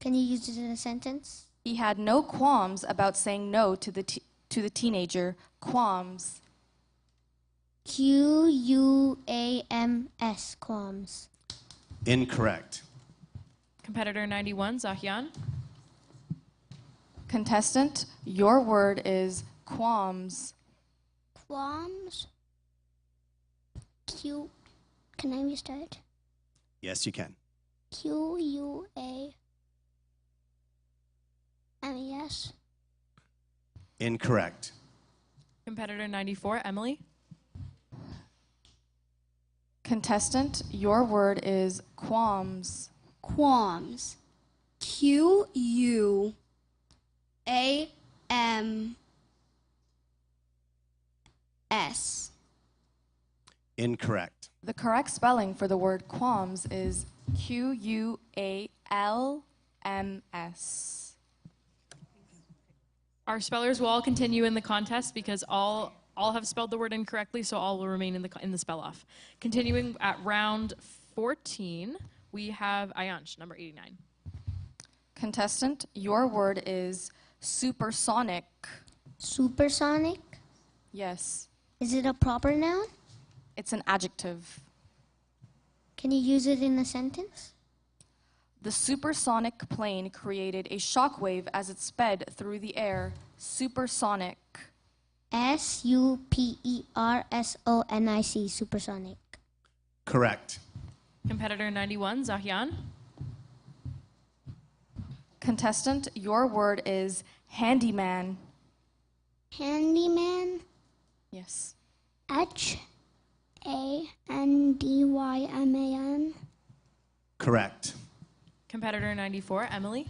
Can you use it in a sentence? He had no qualms about saying no to the teenager. Qualms. Quams. Qualms. Incorrect. Competitor 91, Zahyan. Contestant, your word is qualms. Qualms? Can I restart? Yes, you can. Quames? Incorrect. Competitor 94, Emily. Contestant, your word is qualms. Qualms. Quams. Incorrect. The correct spelling for the word qualms is Qualms. Our spellers will all continue in the contest because all have spelled the word incorrectly, so all will remain in the spell off. Continuing at round 14, we have Ayansh, number 89. Contestant, your word is supersonic. Supersonic? Yes. Is it a proper noun? It's an adjective. Can you use it in a sentence? The supersonic plane created a shockwave as it sped through the air. Supersonic. Supersonic. Supersonic. Correct. Competitor 91, Zahyan. Contestant, your word is handyman. Handyman? Yes. Handyman? Correct. Competitor 94, Emily.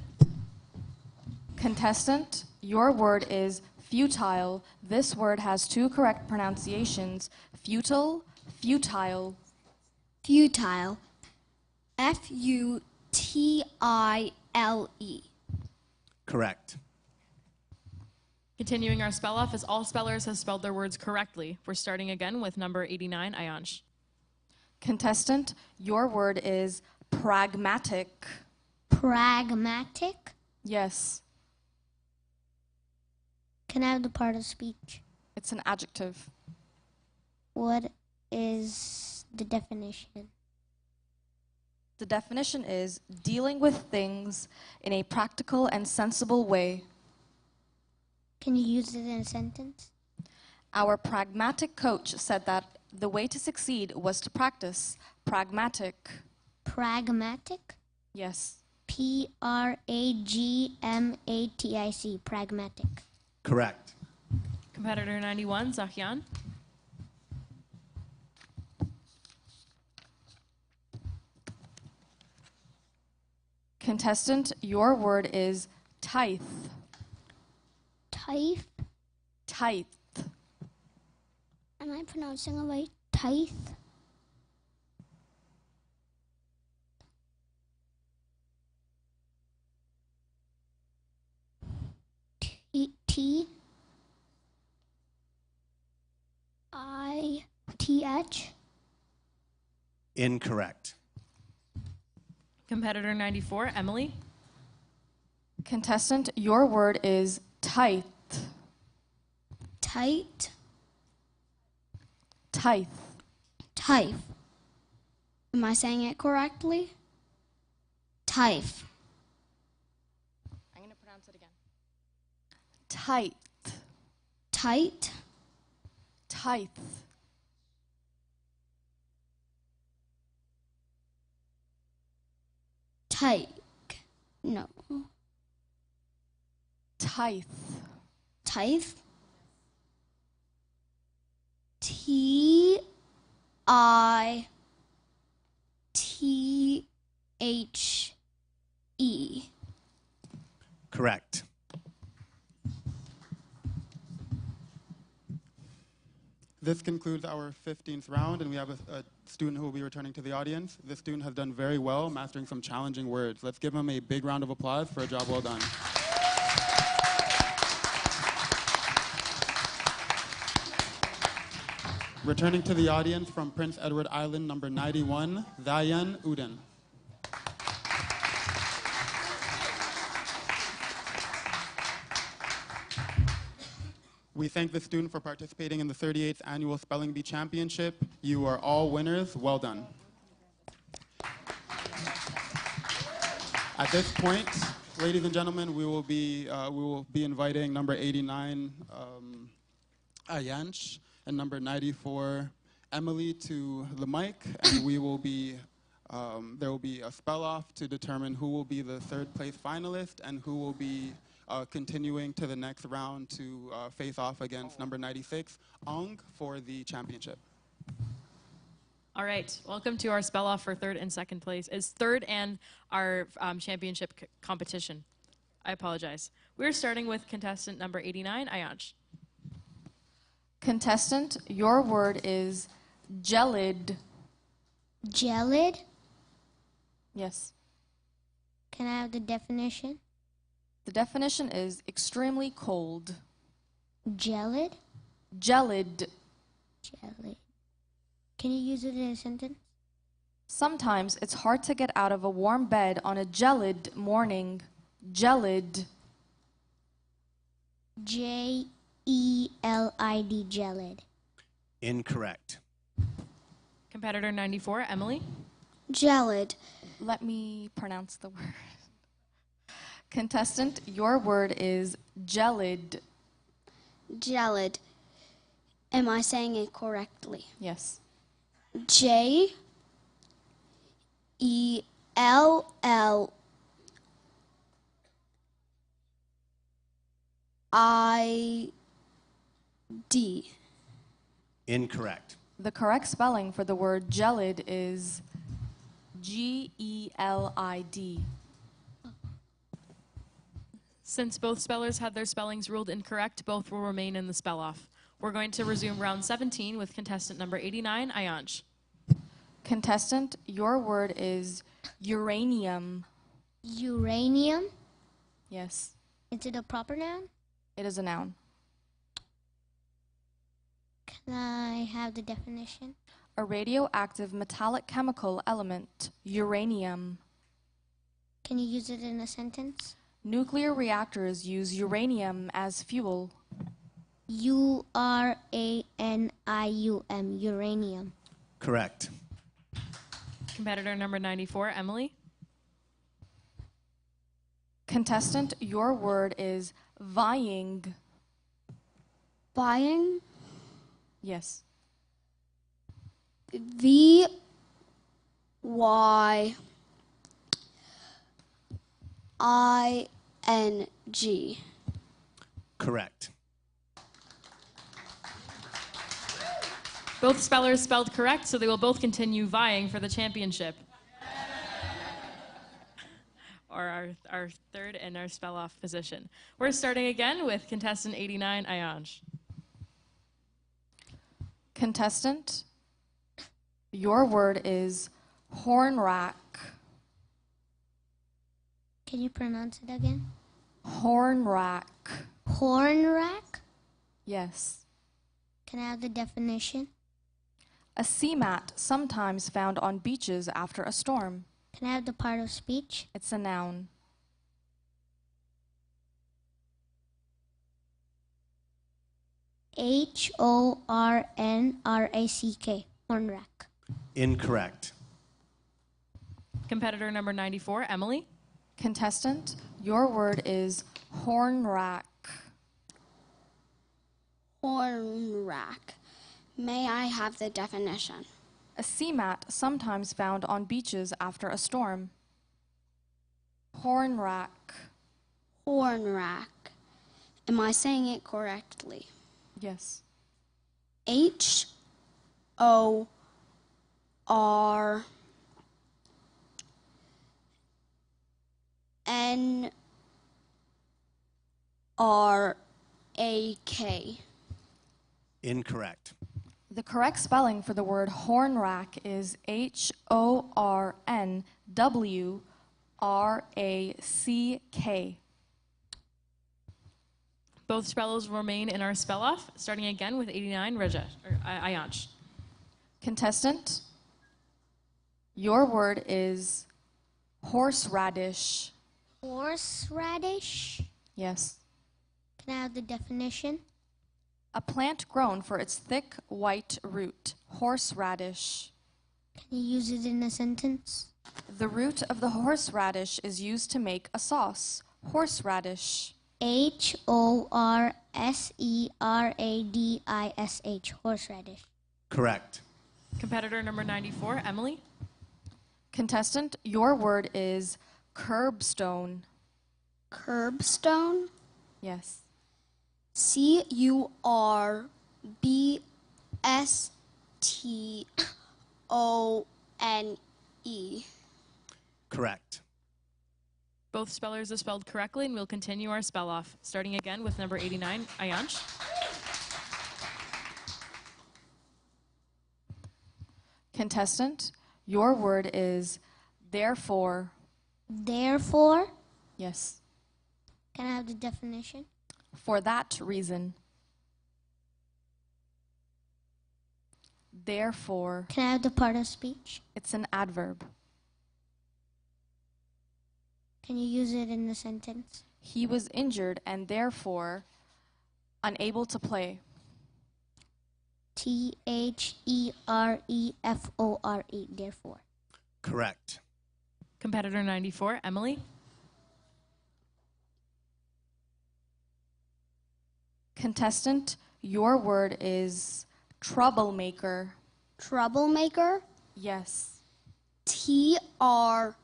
Contestant, your word is futile. This word has two correct pronunciations. Futile, futile. Futile. Futile. Correct. Continuing our spell off as all spellers have spelled their words correctly. We're starting again with number 89, Ayansh. Contestant, your word is pragmatic. Pragmatic? Yes. Can I have the part of speech? It's an adjective. What is the definition? The definition is dealing with things in a practical and sensible way. Can you use it in a sentence? Our pragmatic coach said that the way to succeed was to practice. Pragmatic. Pragmatic? Yes. Pragmatic. Pragmatic. Correct. Competitor 91, Zahyan. Contestant, your word is tithe. Tithe. Tithe. Am I pronouncing it right? Tithe. T-I-T-H. Incorrect. Competitor 94, Emily. Contestant, your word is tithe. Tight. Tithe. Tithe. Am I saying it correctly? Tithe. I'm going to pronounce it again. Tithe. Tight. Tithe. Tight. No. Tithe. Tithe. T-I-T-H-E. Correct. This concludes our 15th round, and we have a student who will be returning to the audience. This student has done very well, mastering some challenging words. Let's give him a big round of applause for a job well done. Returning to the audience from Prince Edward Island, number 91, Dayan Uden. We thank the student for participating in the 38th Annual Spelling Bee Championship. You are all winners. Well done. At this point, ladies and gentlemen, we will be inviting number 89, Ayanch, and number 94, Emily, to the mic, and we will be there will be a spell-off to determine who will be the third place finalist and who will be continuing to the next round to face off against number 96, Ong, for the championship. All right, welcome to our spell off for third and second place. It's third and our championship competition. I apologize. We're starting with contestant number 89, Ayanch. Contestant, your word is gelid. Gelid? Yes. Can I have the definition? The definition is extremely cold. Gelid? Gelid. Gelid. Can you use it in a sentence? Sometimes it's hard to get out of a warm bed on a gelid morning. Gelid. J-E-L-I-D, gelid. Incorrect. Competitor 94, Emily. Gelid. Let me pronounce the word. Contestant, your word is gelid. Gelid. Am I saying it correctly? Yes. J-E-L-L-I-D. Incorrect. The correct spelling for the word gelid is G-E-L-I-D. Since both spellers had their spellings ruled incorrect, both will remain in the spell-off. We're going to resume round 17 with contestant number 89, Ayanch. Contestant, your word is uranium. Uranium? Yes. Is it a proper noun? It is a noun. Can I have the definition? A radioactive metallic chemical element, uranium. Can you use it in a sentence? Nuclear reactors use uranium as fuel. U-R-A-N-I-U-M, uranium. Correct. Competitor number 94, Emily. Contestant, your word is vying. Vying? Yes. V-Y-I-N-G. Correct. Both spellers spelled correct, so they will both continue vying for the championship. our third and our spell-off position. We're starting again with contestant 89, Ayanj. Contestant, your word is horn rack. Can you pronounce it again? Horn rack. Horn rack? Yes. Can I have the definition? A sea mat sometimes found on beaches after a storm. Can I have the part of speech? It's a noun. Hornrack. Horn rack. Incorrect. Competitor number 94, Emily. Contestant, your word is horn rack. Horn rack. May I have the definition? A sea mat sometimes found on beaches after a storm. Horn rack. Horn rack. Am I saying it correctly? Yes. Hornrack. Incorrect. The correct spelling for the word horn rack is HORNWRACK. Both spells remain in our spell-off, starting again with 89, Ayanj. Contestant, your word is horseradish. Horseradish? Yes. Can I have the definition? A plant grown for its thick white root. Horseradish. Can you use it in a sentence? The root of the horseradish is used to make a sauce. Horseradish. HORSERADISH. Horseradish. Correct. Competitor number 94, Emily. Contestant, your word is curbstone. Curbstone? Yes. CURBSTONE. Correct. Both spellers are spelled correctly, and we'll continue our spell-off, starting again with number 89, Ayanj. Contestant, your word is therefore. Therefore? Yes. Can I have the definition? For that reason. Therefore. Can I have the part of speech? It's an adverb. Can you use it in a sentence? He was injured and therefore unable to play. THEREFORE. Therefore. Correct. Competitor 94, Emily. Contestant, your word is troublemaker. Troublemaker? Yes. TROUBLEMAKER.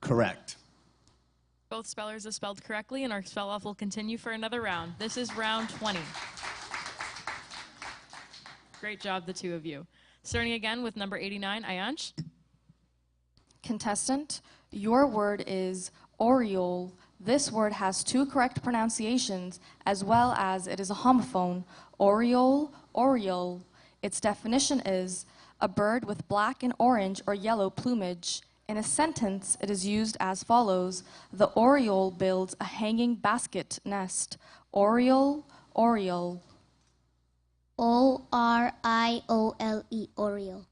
Correct. Both spellers are spelled correctly, and our spell-off will continue for another round. This is round 20. Great job, the two of you. Starting again with number 89, Ayanj. Contestant, your word is oriole. This word has two correct pronunciations, as well as it is a homophone. Oriole, oriole. Its definition is a bird with black and orange or yellow plumage. In a sentence, it is used as follows. The oriole builds a hanging basket nest. Oriole, oriole. ORIOLE. Oriole.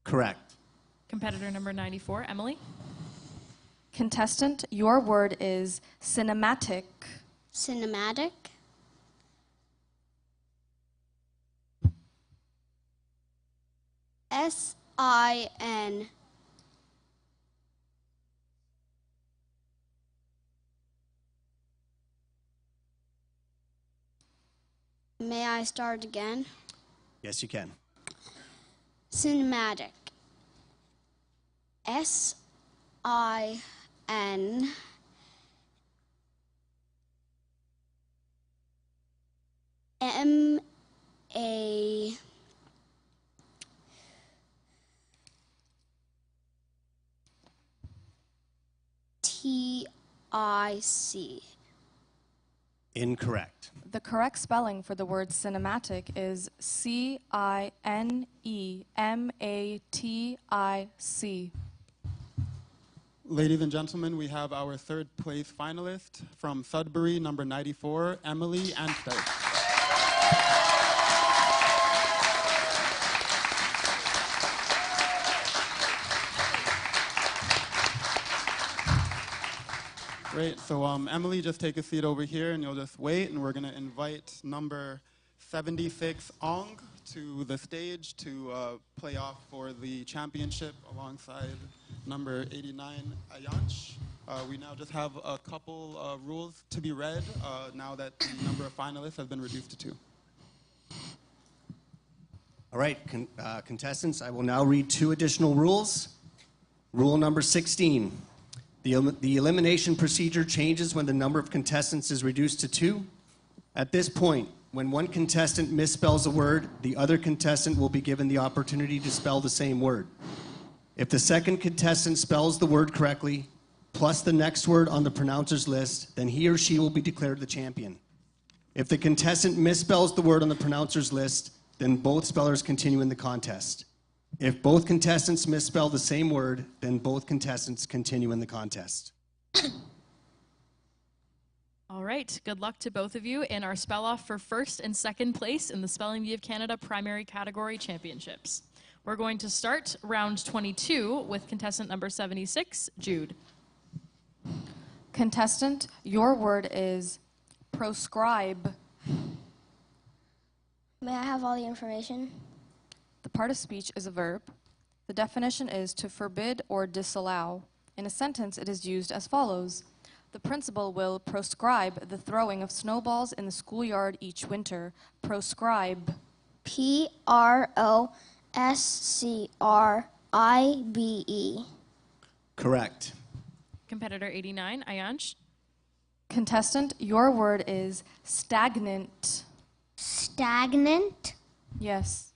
Correct. Competitor number 94, Emily. Contestant, your word is cinematic. Cinematic? SIN. May I start again? Yes, you can. Cinematic. SIN. M-A-T-I-C. Incorrect. The correct spelling for the word cinematic is C-I-N-E-M-A-T-I-C. Ladies and gentlemen, we have our third place finalist from Sudbury, number 94, Emily Anstey. Great, so Emily, just take a seat over here and you'll just wait, and we're gonna invite number 76, Ong, to the stage to play off for the championship alongside number 89, Ayanch. We now just have a couple rules to be read now that the number of finalists has been reduced to 2. All right, contestants, I will now read 2 additional rules. Rule number 16. The elimination procedure changes when the number of contestants is reduced to 2. At this point, when one contestant misspells a word, the other contestant will be given the opportunity to spell the same word. If the second contestant spells the word correctly, plus the next word on the pronouncer's list, then he or she will be declared the champion. If the contestant misspells the word on the pronouncer's list, then both spellers continue in the contest. If both contestants misspell the same word, then both contestants continue in the contest. All right, good luck to both of you in our spell-off for first and second place in the Spelling Bee of Canada Primary Category Championships. We're going to start round 22 with contestant number 76, Jude. Contestant, your word is proscribe. May I have all the information? The part of speech is a verb. The definition is to forbid or disallow. In a sentence, it is used as follows. The principal will proscribe the throwing of snowballs in the schoolyard each winter. Proscribe. P-R-O-S-C-R-I-B-E. Correct. Competitor 89, Ayanch. Contestant, your word is stagnant. Stagnant? Yes.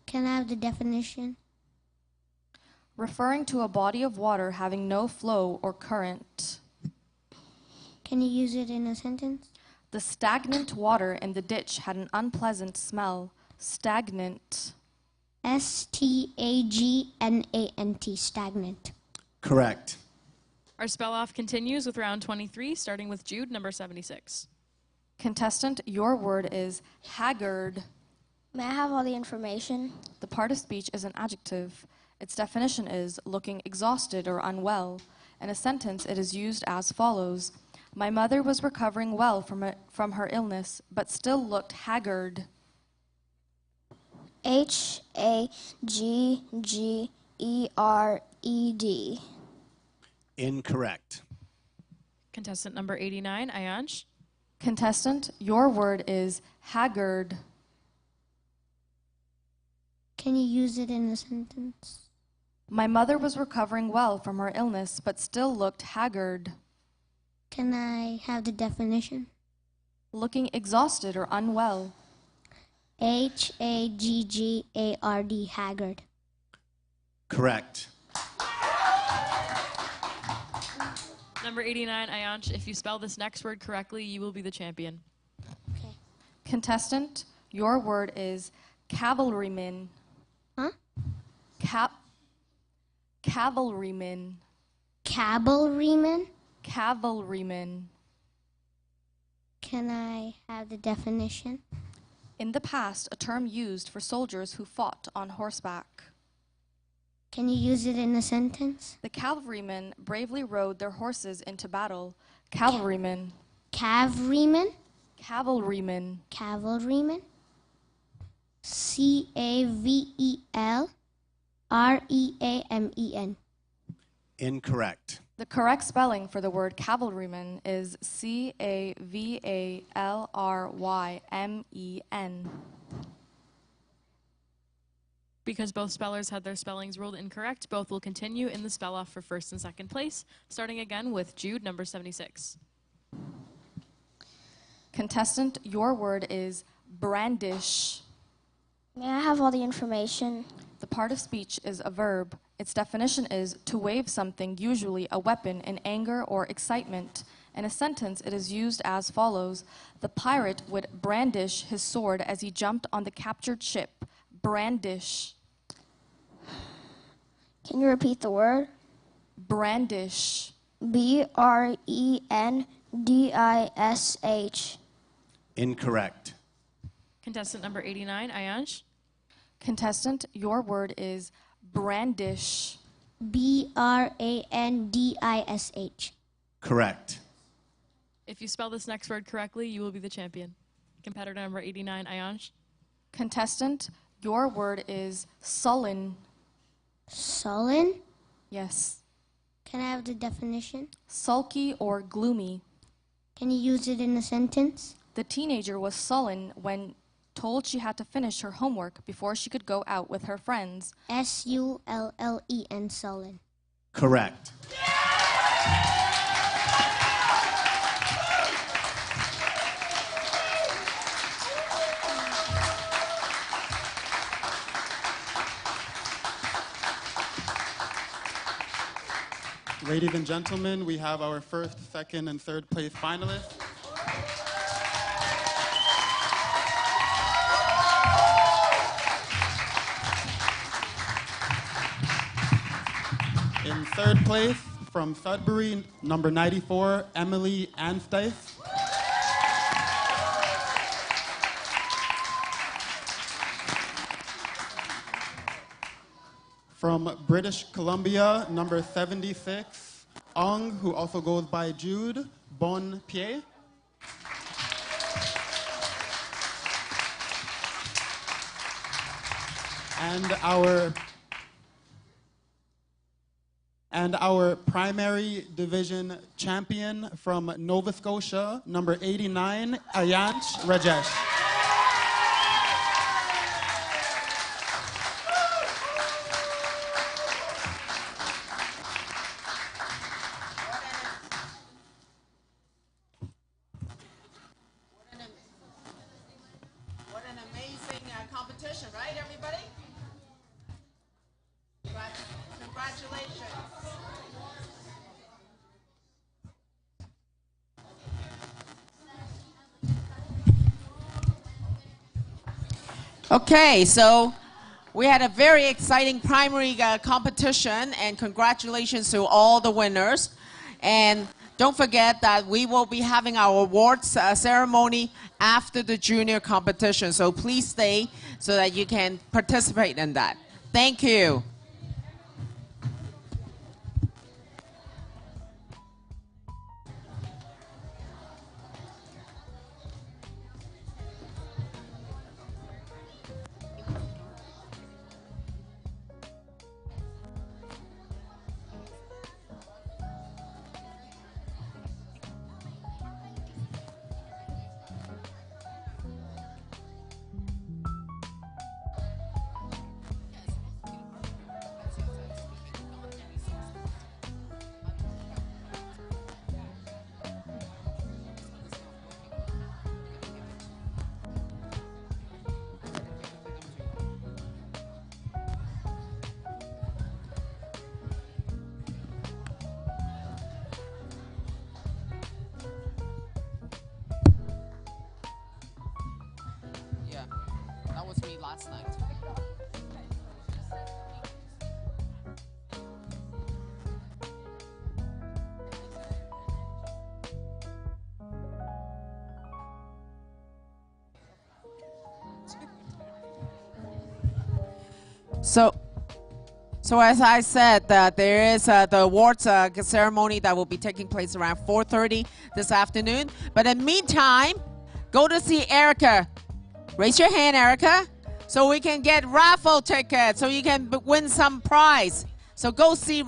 Can I have the definition? Referring to a body of water having no flow or current. Can you use it in a sentence? The stagnant water in the ditch had an unpleasant smell. Stagnant. S-T-A-G-N-A-N-T, stagnant. Correct. Our spell-off continues with round 23, starting with Jude, number 76. Contestant, your word is haggard. May I have all the information? The part of speech is an adjective. Its definition is looking exhausted or unwell. In a sentence, it is used as follows. My mother was recovering well from her illness, but still looked haggard. H-A-G-G-E-R-E-D. Incorrect. Contestant number 89, Ayanch. Contestant, your word is haggard. Can you use it in a sentence? My mother was recovering well from her illness, but still looked haggard. Can I have the definition? Looking exhausted or unwell. H-A-G-G-A-R-D, haggard. Correct. Number 89, Ayanch, if you spell this next word correctly, you will be the champion. Okay. Contestant, your word is cavalryman. Huh? Cavalryman. Cavalryman? Cavalryman. Can I have the definition? In the past, a term used for soldiers who fought on horseback. Can you use it in a sentence? The cavalrymen bravely rode their horses into battle. Cavalryman. Cavalryman? Cavalryman. Cavalryman? C-A-V-E-L-R-E-A-M-E-N. Incorrect. The correct spelling for the word cavalryman is C-A-V-A-L-R-Y-M-E-N. Because both spellers had their spellings ruled incorrect, both will continue in the spell-off for first and second place, starting again with Jude, number 76. Contestant, your word is brandish. May I have all the information? The part of speech is a verb. Its definition is to wave something, usually a weapon, in anger or excitement. In a sentence, it is used as follows. The pirate would brandish his sword as he jumped on the captured ship. Brandish. Can you repeat the word? Brandish. B-R-E-N-D-I-S-H. Incorrect. Contestant number 89, Ayansh. Contestant, your word is brandish. B-R-A-N-D-I-S-H. Correct. If you spell this next word correctly, you will be the champion. Competitor number 89, Ayansh. Contestant, your word is sullen. Sullen? Yes. Can I have the definition? Sulky or gloomy. Can you use it in a sentence? The teenager was sullen when told she had to finish her homework before she could go out with her friends. S-U-L-L-E-N, sullen. Correct. Ladies and gentlemen, we have our first, second, and third place finalists. In third place, from Sudbury, number 94, Emily Anstice. From British Columbia, number 76, Ong, who also goes by Jude Bon Pied. And our primary division champion from Nova Scotia, number 89, Ayansh Rajesh. What an amazing competition, right, everybody? Congratulations. Okay, so we had a very exciting primary competition, and congratulations to all the winners. And don't forget that we will be having our awards ceremony after the junior competition, so please stay so that you can participate in that. Thank you. Yeah, that was me last night. So as I said, there is the awards ceremony that will be taking place around 4:30 this afternoon. But in the meantime, go to see Erica. Raise your hand, Erica, so we can get raffle tickets, so you can win some prize. So go see